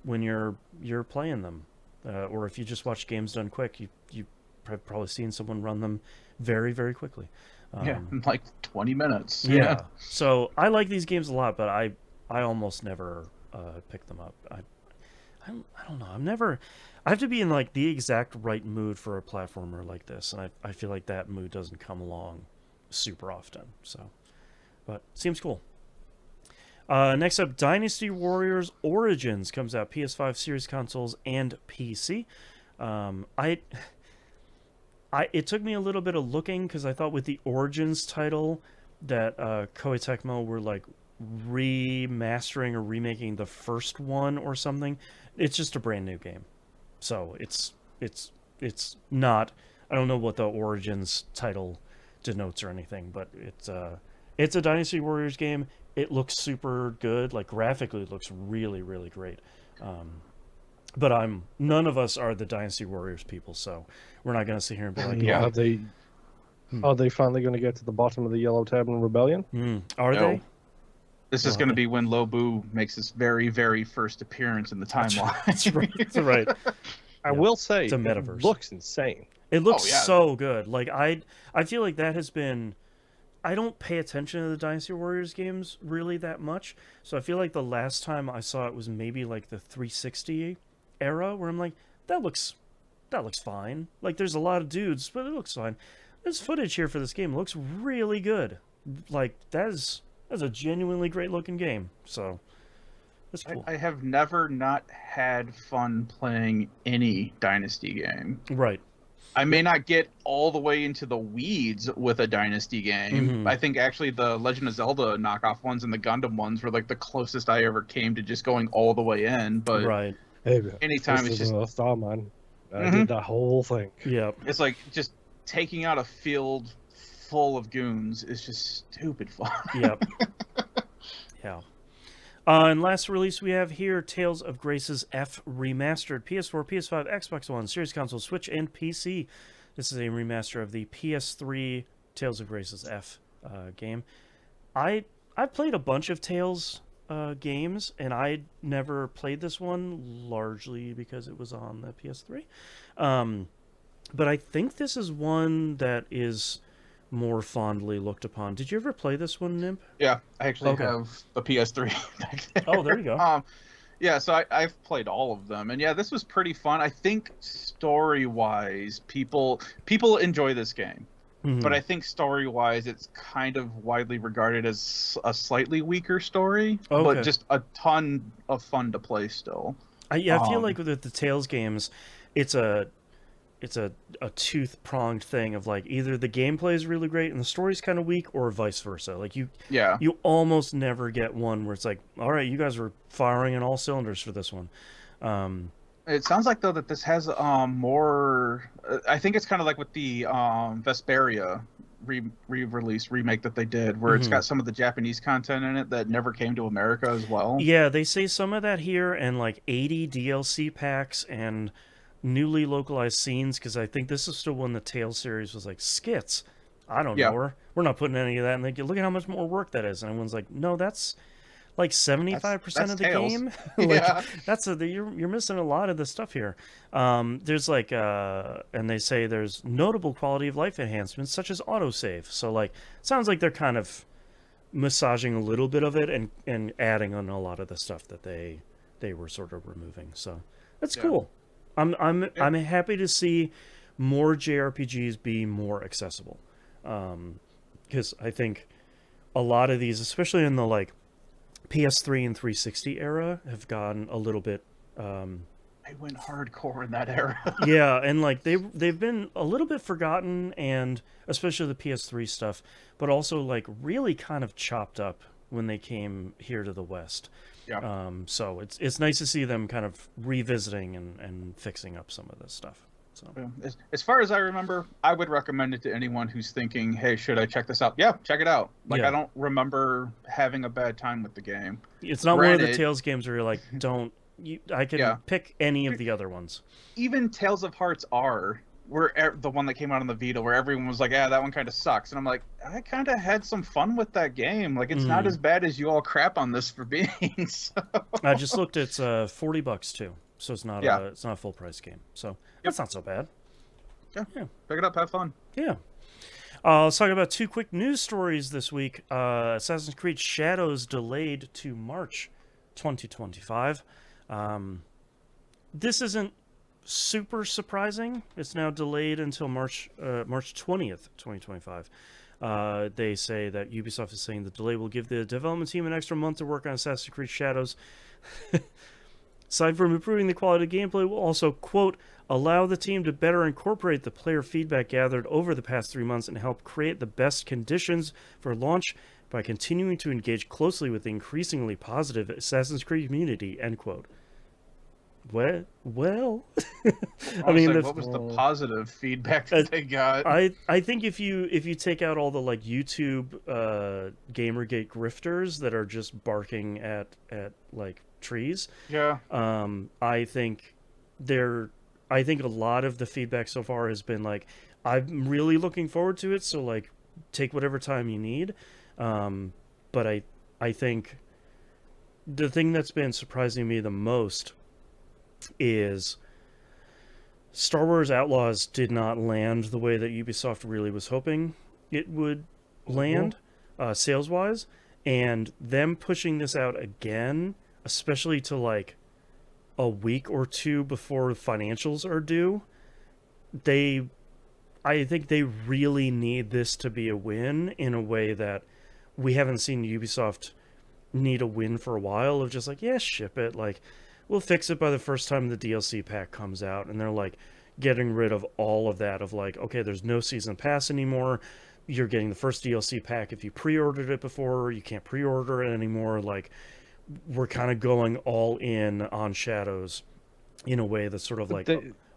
when you're playing them, or if you just watch games done quick, you have probably seen someone run them very, very quickly. Yeah, in like 20 minutes. Yeah. So I like these games a lot, but I almost never pick them up. I don't know. I have to be in like the exact right mood for a platformer like this, and I feel like that mood doesn't come along super often. So, but seems cool. Next up, Dynasty Warriors Origins comes out PS5, Series consoles, and PC. It took me a little bit of looking because I thought with the Origins title that Koei Tecmo were like remastering or remaking the first one or something. It's just a brand new game, so it's not. I don't know what the Origins title denotes or anything, but it's a Dynasty Warriors game. It looks super good, like graphically, it looks really, really great. But none of us are the Dynasty Warriors people, so we're not going to sit here and be like, yeah, are they finally going to get to the bottom of the Yellow Tavern Rebellion? Are they? This is going to be when Lobu makes his very, very first appearance in the timeline. That's right. That's right. I will say, it's a metaverse. It looks insane. It looks so good. Like I feel like that has been. I don't pay attention to the Dynasty Warriors games really that much, so I feel like the last time I saw it was maybe like the 360 era, where I'm like, that looks fine. Like there's a lot of dudes, but it looks fine. This footage here for this game looks really good. Like that's a genuinely great looking game. So that's cool. I have never not had fun playing any Dynasty game. Right. I may not get all the way into the weeds with a Dynasty game. Mm-hmm. I think actually the Legend of Zelda knockoff ones and the Gundam ones were like the closest I ever came to just going all the way in. But right. Hey, anytime it's just Starman. I did that whole thing. Yeah. It's like just taking out a field full of goons is just stupid fun. Yep. Yeah. And last release we have here, Tales of Grace's F Remastered. PS4, PS5, Xbox One, Series Console, Switch, and PC. This is a remaster of the PS3 Tales of Grace's F game. I've played a bunch of Tales games, and I never played this one, largely because it was on the PS3. But I think this is one that is more fondly looked upon. Did you ever play this one, Nimp? Yeah, I actually have the PS3 back there. Oh, there you go. Yeah, so I've played all of them, and yeah, this was pretty fun. I think story-wise, people enjoy this game, but I think story-wise, it's kind of widely regarded as a slightly weaker story, but just a ton of fun to play still. I feel like with the Tales games, it's a tooth-pronged thing of like either the gameplay is really great and the story's kind of weak, or vice versa. Like you almost never get one where it's like, all right, you guys were firing on all cylinders for this one. It sounds like though that this has more. I think it's kind of like with the Vesperia re-release remake that they did, where it's got some of the Japanese content in it that never came to America as well. Yeah, they say some of that here, and like 80 DLC packs and newly localized scenes, because I think this is still when the Tales series was like skits. I don't know. We're not putting any of that in. They look at how much more work that is, and everyone's like, no, that's like 75% of the Tales. game. Like, you're missing a lot of the stuff here. There's like and they say there's notable quality of life enhancements such as autosave. So like, sounds like they're kind of massaging a little bit of it and adding on a lot of the stuff that they were sort of removing. So That's cool. I'm happy to see more JRPGs be more accessible, because I think a lot of these, especially in the like PS3 and 360 era, have gone a little bit. They went hardcore in that era. Yeah, and like they've been a little bit forgotten, and especially the PS3 stuff, but also like really kind of chopped up when they came here to the West. Yeah. So it's nice to see them kind of revisiting and fixing up some of this stuff. So as far as I remember, I would recommend it to anyone who's thinking, "Hey, should I check this out?" Yeah, check it out. Like I don't remember having a bad time with the game. It's not one of the Tales games where you're like, "Don't." I can pick any of the other ones. Even Tales of Hearts R, where the one that came out on the Vita, where everyone was like, "Yeah, that one kind of sucks," and I'm like, I kind of had some fun with that game. Like, it's not as bad as you all crap on this for being. So. I just looked. It's $40 too, so it's not a full price game. So that's not so bad. Yeah, pick it up, have fun. Yeah. Let's talk about 2 quick news stories this week. Assassin's Creed Shadows delayed to March 2025. This isn't super surprising. It's now delayed until March 20th, 2025. They say that Ubisoft is saying the delay will give the development team an extra month to work on Assassin's Creed Shadows. Aside from improving the quality of gameplay, will also, quote, allow the team to better incorporate the player feedback gathered over the past 3 months and help create the best conditions for launch by continuing to engage closely with the increasingly positive Assassin's Creed community, end quote. Well, I mean, what was the positive feedback that they got? I think if you take out all the like YouTube Gamergate grifters that are just barking at like trees, I think a lot of the feedback so far has been like, I'm really looking forward to it, so like take whatever time you need. But I think the thing that's been surprising me the most is Star Wars Outlaws did not land the way that Ubisoft really was hoping it would land, sales-wise, and them pushing this out again, especially to like a week or two before financials are due, I think they really need this to be a win in a way that we haven't seen Ubisoft need a win for a while, of just like, yeah, ship it, like we'll fix it by the first time the DLC pack comes out. And they're like getting rid of all of that of like, okay, there's no season pass anymore. You're getting the first DLC pack if you pre-ordered it before. You can't pre-order it anymore. Like, we're kind of going all in on Shadows in a way that's sort of like,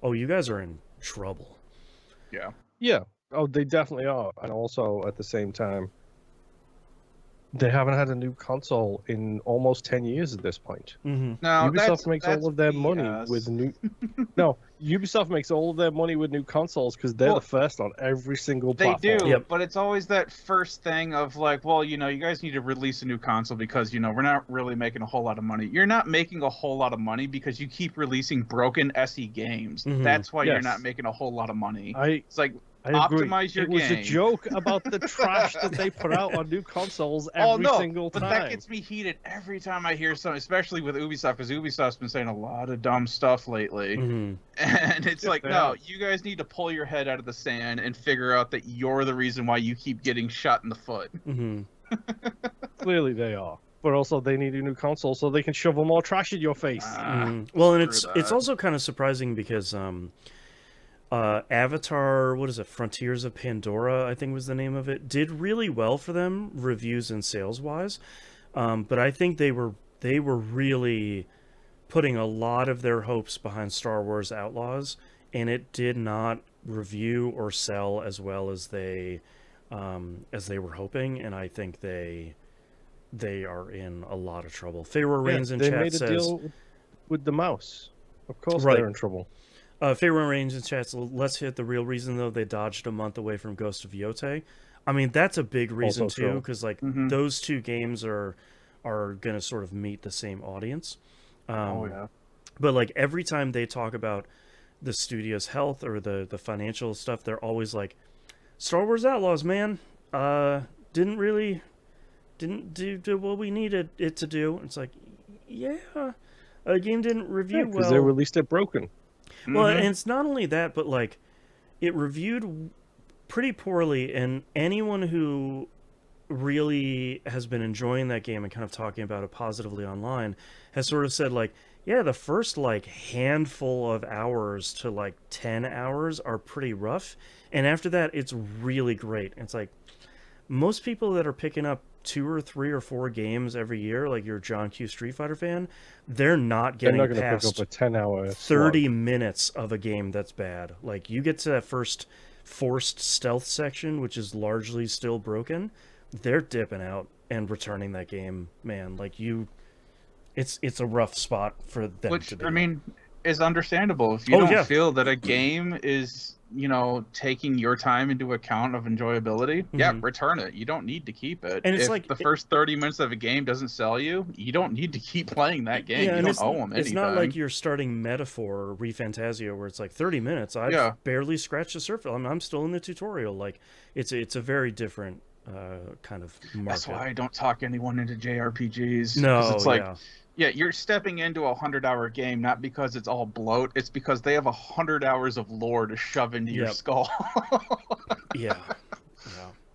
oh, you guys are in trouble. Yeah. Oh, they definitely are. And also at the same time, they haven't had a new console in almost 10 years at this point. Mm-hmm. No, Ubisoft makes all of their money with new. No, Ubisoft makes all of their money with new consoles because they're the first on every single platform. They do, but it's always that first thing of like, well, you guys need to release a new console because, we're not really making a whole lot of money. You're not making a whole lot of money because you keep releasing broken SE games. Mm-hmm. That's why you're not making a whole lot of money. It's like, optimize your game. It was a joke about the trash that they put out on new consoles every single time. But that gets me heated every time I hear something, especially with Ubisoft, because Ubisoft's been saying a lot of dumb stuff lately. Mm-hmm. And it's like, no, you guys need to pull your head out of the sand and figure out that you're the reason why you keep getting shot in the foot. Mm-hmm. Clearly they are. But also they need a new console so they can shovel more trash in your face. Well, and it's also kind of surprising because Avatar, what is it, Frontiers of Pandora, I think was the name of it, did really well for them, reviews and sales wise. But I think they were really putting a lot of their hopes behind Star Wars Outlaws, and it did not review or sell as well as they were hoping, and I think they are in a lot of trouble. Pharaoh Reigns in chat says they made a deal with the mouse. Of course they're in trouble. Pharaoh Reigns in chat says, let's hit the real reason though. They dodged a month away from Ghost of Yote. I mean, that's a big reason also too, because like those two games are gonna sort of meet the same audience. But like every time they talk about the studio's health or the financial stuff, they're always like, Star Wars Outlaws, man, didn't do what we needed it to do. It's like, yeah, a game didn't review well. Because they released it broken. Well, and it's not only that, but like it reviewed pretty poorly, and anyone who really has been enjoying that game and kind of talking about it positively online has sort of said like, yeah, the first like handful of hours to like 10 hours are pretty rough, and after that it's really great. It's like most people that are picking up 2 or 3 or 4 games every year, like your John Q Street Fighter fan, they're not getting past pick up a 10-hour 30 slog. minutes of a game that's bad. Like you get to that first forced stealth section, which is largely still broken, they're dipping out and returning that game, man. Like it's a rough spot for them. Which, to be I mean, is understandable. If you don't feel that a game is, taking your time into account of enjoyability, return it. You don't need to keep it. And it's if like the first 30 minutes of a game doesn't sell you, you don't need to keep playing that game. You don't owe them anything. It's not like you're starting Metaphor or ReFantazio where it's like 30 minutes. I've barely scratched the surface. I'm still in the tutorial. Like it's a very different kind of market. That's why I don't talk anyone into JRPGs. No, it's like, you're stepping into a 100-hour game not because it's all bloat. It's because they have 100 hours of lore to shove into your skull. yeah.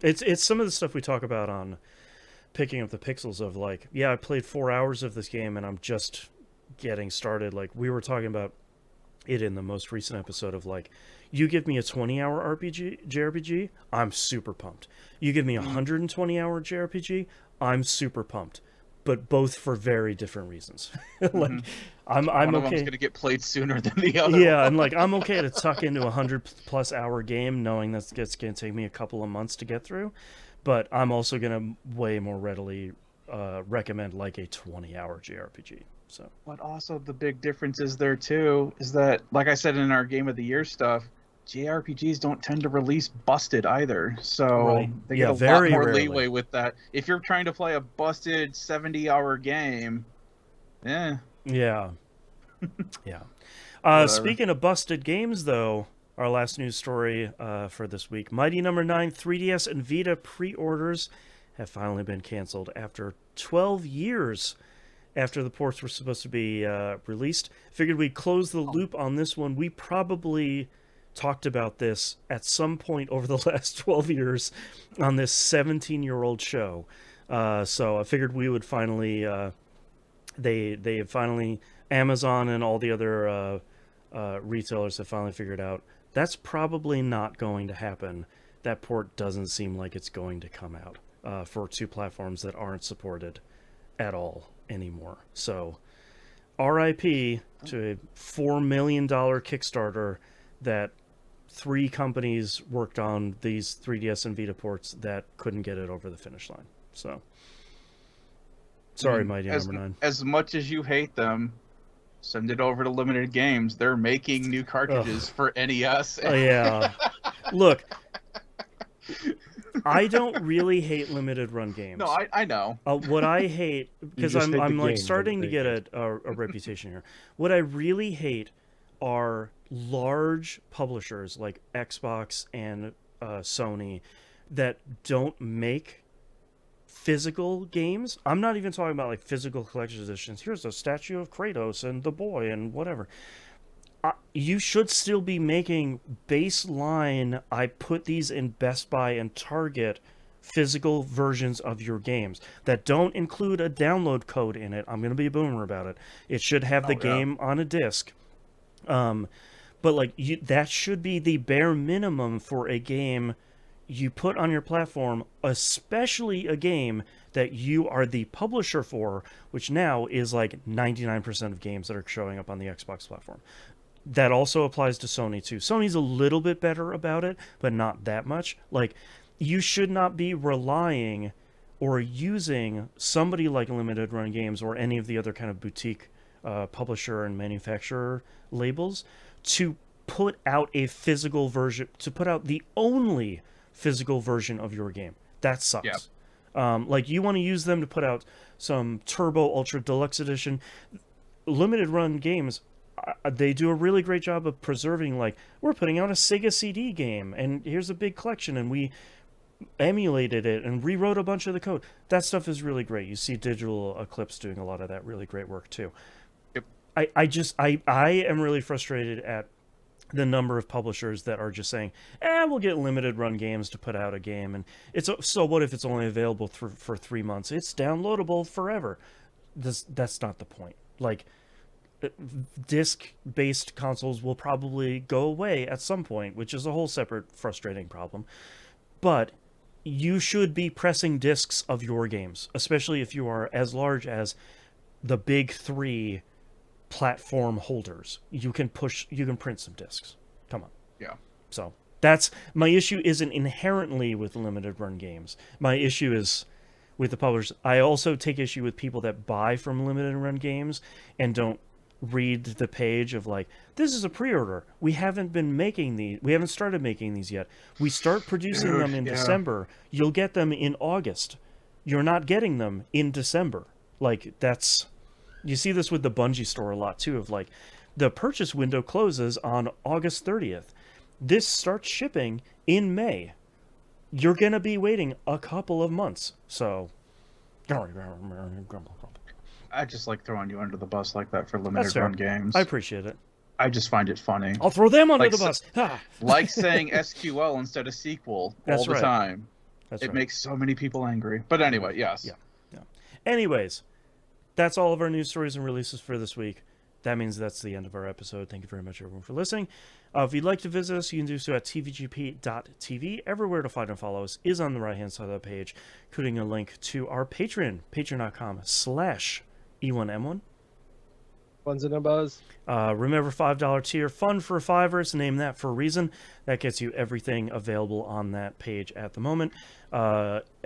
It's some of the stuff we talk about on Picking Up the Pixels of like, I played 4 hours of this game and I'm just getting started. Like we were talking about it in the most recent episode of like, you give me a 20-hour JRPG, I'm super pumped. You give me a 120-hour JRPG, I'm super pumped. But both for very different reasons. Like I'm One of okay. them's gonna get played sooner than the other. Yeah, I'm like I'm okay to tuck into 100+ hour game, knowing that's it's gonna take me a couple of months to get through. But I'm also gonna way more readily recommend like a 20-hour JRPG. So. But also the big difference is there too is that, like I said in our Game of the Year stuff, JRPGs don't tend to release busted either, so they get a lot more leeway with that. If you're trying to play a busted 70-hour game, yeah. Speaking of busted games, though, our last news story for this week: Mighty Number 9 3DS and Vita pre-orders have finally been canceled after 12 years. After the ports were supposed to be released, figured we'd close the loop on this one. We probably talked about this at some point over the last 12 years on this 17-year-old show. So I figured we would finally, they have finally, Amazon and all the other retailers have finally figured out that's probably not going to happen. That port doesn't seem like it's going to come out for 2 platforms that aren't supported at all anymore. So RIP to a $4 million Kickstarter that 3 companies worked on these 3DS and Vita ports that couldn't get it over the finish line. So, sorry, Mighty Number 9. As much as you hate them, send it over to Limited Games. They're making new cartridges for NES. Yeah. Look, I don't really hate limited run games. No, I know. What I hate, because I'm like starting to get a reputation here. What I really hate are large publishers like Xbox and Sony that don't make physical games. I'm not even talking about like physical collection editions. Here's a statue of Kratos and the boy and whatever. You should still be making baseline, I put these in Best Buy and Target physical versions of your games that don't include a download code in it. I'm going to be a boomer about it. It should have the game on a disc. But like that should be the bare minimum for a game you put on your platform, especially a game that you are the publisher for, which now is like 99% of games that are showing up on the Xbox platform. That also applies to Sony too. Sony's a little bit better about it, but not that much. Like, you should not be relying or using somebody like Limited Run Games or any of the other kind of boutique publisher and manufacturer labels to put out a physical version, to put out the only physical version of your game. That sucks. Yep. Like, you want to use them to put out some Turbo Ultra Deluxe Edition. Limited Run Games, they do a really great job of preserving, like, we're putting out a Sega CD game, and here's a big collection, and we emulated it and rewrote a bunch of the code. That stuff is really great. You see Digital Eclipse doing a lot of that really great work, too. Yep. I am really frustrated at the number of publishers that are just saying, we'll get limited run games to put out a game, and so what if it's only available for 3 months? It's downloadable forever. That's not the point. Like, disc-based consoles will probably go away at some point, which is a whole separate frustrating problem. But you should be pressing discs of your games, especially if you are as large as the big three platform holders. You can print some discs. Come on. Yeah. So that's my issue. Isn't inherently with limited run games. My issue is with the publishers. I also take issue with people that buy from limited run games and don't read the page of like, this is a pre-order. We haven't started making these yet. We start producing them in December. You'll get them in August. You're not getting them in December. Like, you see this with the Bungie store a lot too, of like, the purchase window closes on August 30th. This starts shipping in May. You're going to be waiting a couple of months. So, I just like throwing you under the bus like that for limited run games. I appreciate it. I just find it funny. I'll throw them under the bus. Like saying SQL instead of sequel all the time. It makes so many people angry. But anyway, yes. Yeah. Anyways, that's all of our news stories and releases for this week. That means that's the end of our episode. Thank you very much, everyone, for listening. If you'd like to visit us, you can do so at tvgp.tv. Everywhere to find and follow us is on the right-hand side of the page, including a link to our Patreon, patreon.com/E1M1. Ones and a buzz. Remember, $5 tier, fun for $5. Name that for a reason. That gets you everything available on that page at the moment.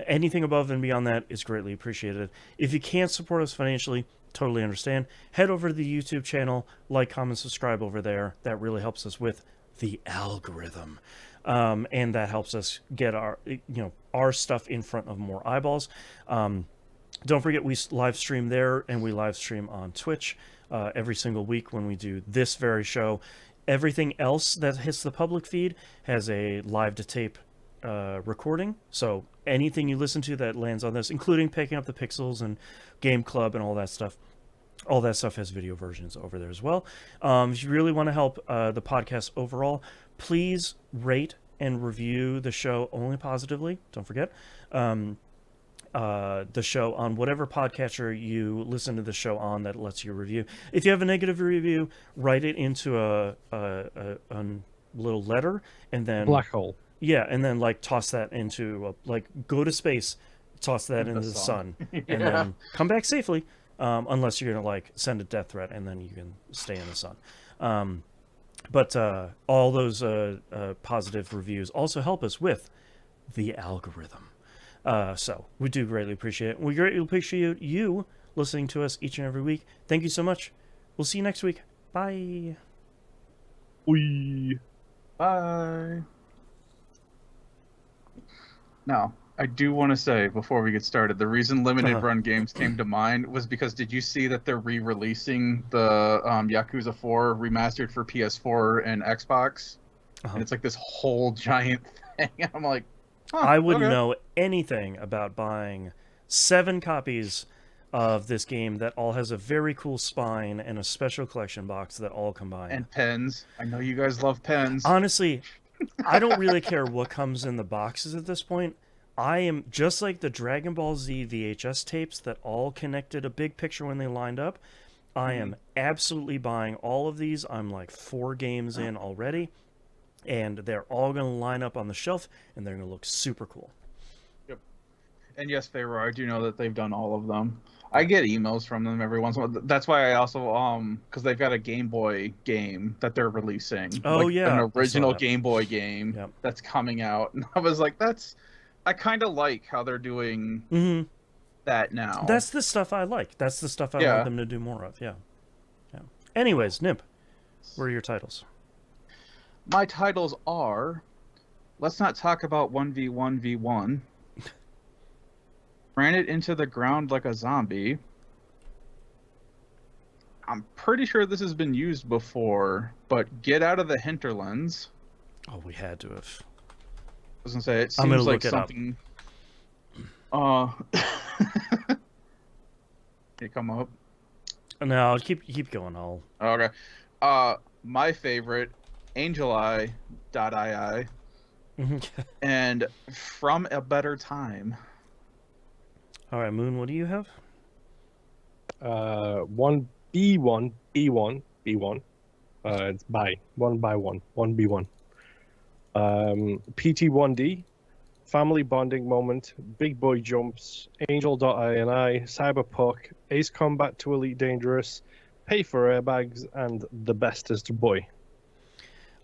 Anything above and beyond that is greatly appreciated. If you can't support us financially, totally understand. Head over to the YouTube channel, like, comment, subscribe over there. That really helps us with the algorithm, and that helps us get our stuff in front of more eyeballs. Don't forget, we live stream there, and we live stream on Twitch every single week when we do this very show. Everything else that hits the public feed has a live to tape recording. So anything you listen to that lands on this, including Picking Up the Pixels and Game Club and all that stuff has video versions over there as well. If you really want to help the podcast overall, please rate and review the show only positively. Don't forget. The show on whatever podcatcher you listen to the show on that lets you review. If you have a negative review, write it into a little letter and then black hole. Yeah, and then like toss that into go to space, toss that into the sun, and then come back safely. Unless you're gonna send a death threat, and then you can stay in the sun. But all those positive reviews also help us with the algorithm. So we do greatly appreciate it. We greatly appreciate you listening to us each and every week. Thank you so much. We'll see you next week. Bye. Bye. Now, I do want to say before we get started, the reason limited run games came to mind was because did you see that they're re-releasing the Yakuza 4 remastered for PS4 and Xbox? And it's like this whole giant thing. I'm like, I wouldn't know anything about buying 7 copies of this game that all has a very cool spine and a special collection box that all combine. And pens. I know you guys love pens. Honestly, I don't really care what comes in the boxes at this point. I am just like the Dragon Ball Z VHS tapes that all connected a big picture when they lined up. I am absolutely buying all of these. I'm like 4 games in already. And they're all going to line up on the shelf, and they're going to look super cool. Yep. And yes, Pharaoh, I do know that they've done all of them. I get emails from them every once in a while. That's why I also, because they've got a Game Boy game that they're releasing. Oh, yeah. An original Game Boy game that's coming out. And I was like, I kind of like how they're doing that now. That's the stuff I like. That's the stuff I want them to do more of, yeah. Anyways, Nimp, what are your titles? My titles are, let's not talk about 1v1v1. Ran it into the ground like a zombie. I'm pretty sure this has been used before, but get out of the hinterlands. Oh, we had to have. I was gonna say it seems like something. It come up. No, keep going. I'll. Okay. My favorite, Angel.ini, and From a Better Time. All right, Moon. What do you have? 1B1, B1, B1. It's by 1 1B1. PT1D, Family Bonding Moment, Big Boy Jumps, Angel.ini, Cyberpunk, Ace Combat to Elite Dangerous, Pay for Airbags, and The Bestest Boy.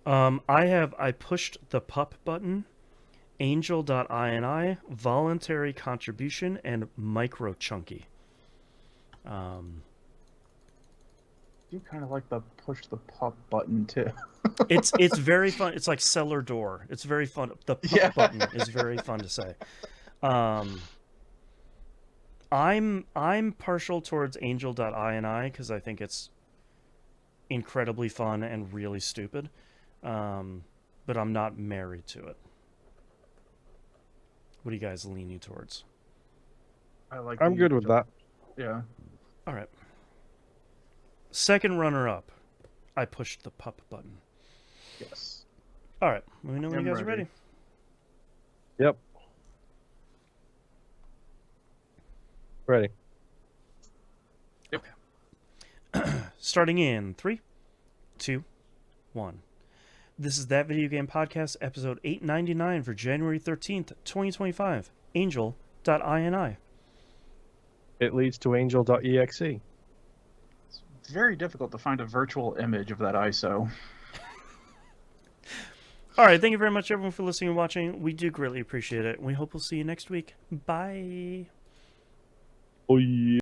I pushed the pup button, Angel.ini, voluntary contribution, and micro chunky. You kind of like the push the pup button too. It's very fun. It's like cellar door. It's very fun. The pup button is very fun to say. I'm partial towards Angel.ini because I think it's incredibly fun and really stupid. But I'm not married to it. What do you guys lean you towards? I'm good with that. Yeah. All right. Second runner-up, I pushed the pup button. Yes. All right. Let me know when I'm you guys are ready. ready. Yep. Ready. Starting in 3, 2, 1. This is That Video Game Podcast, episode 899 for January 13th, 2025. Angel.ini. It leads to Angel.exe. It's very difficult to find a virtual image of that ISO. All right. Thank you very much, everyone, for listening and watching. We do greatly appreciate it. We hope we'll see you next week. Bye. Oh, yeah.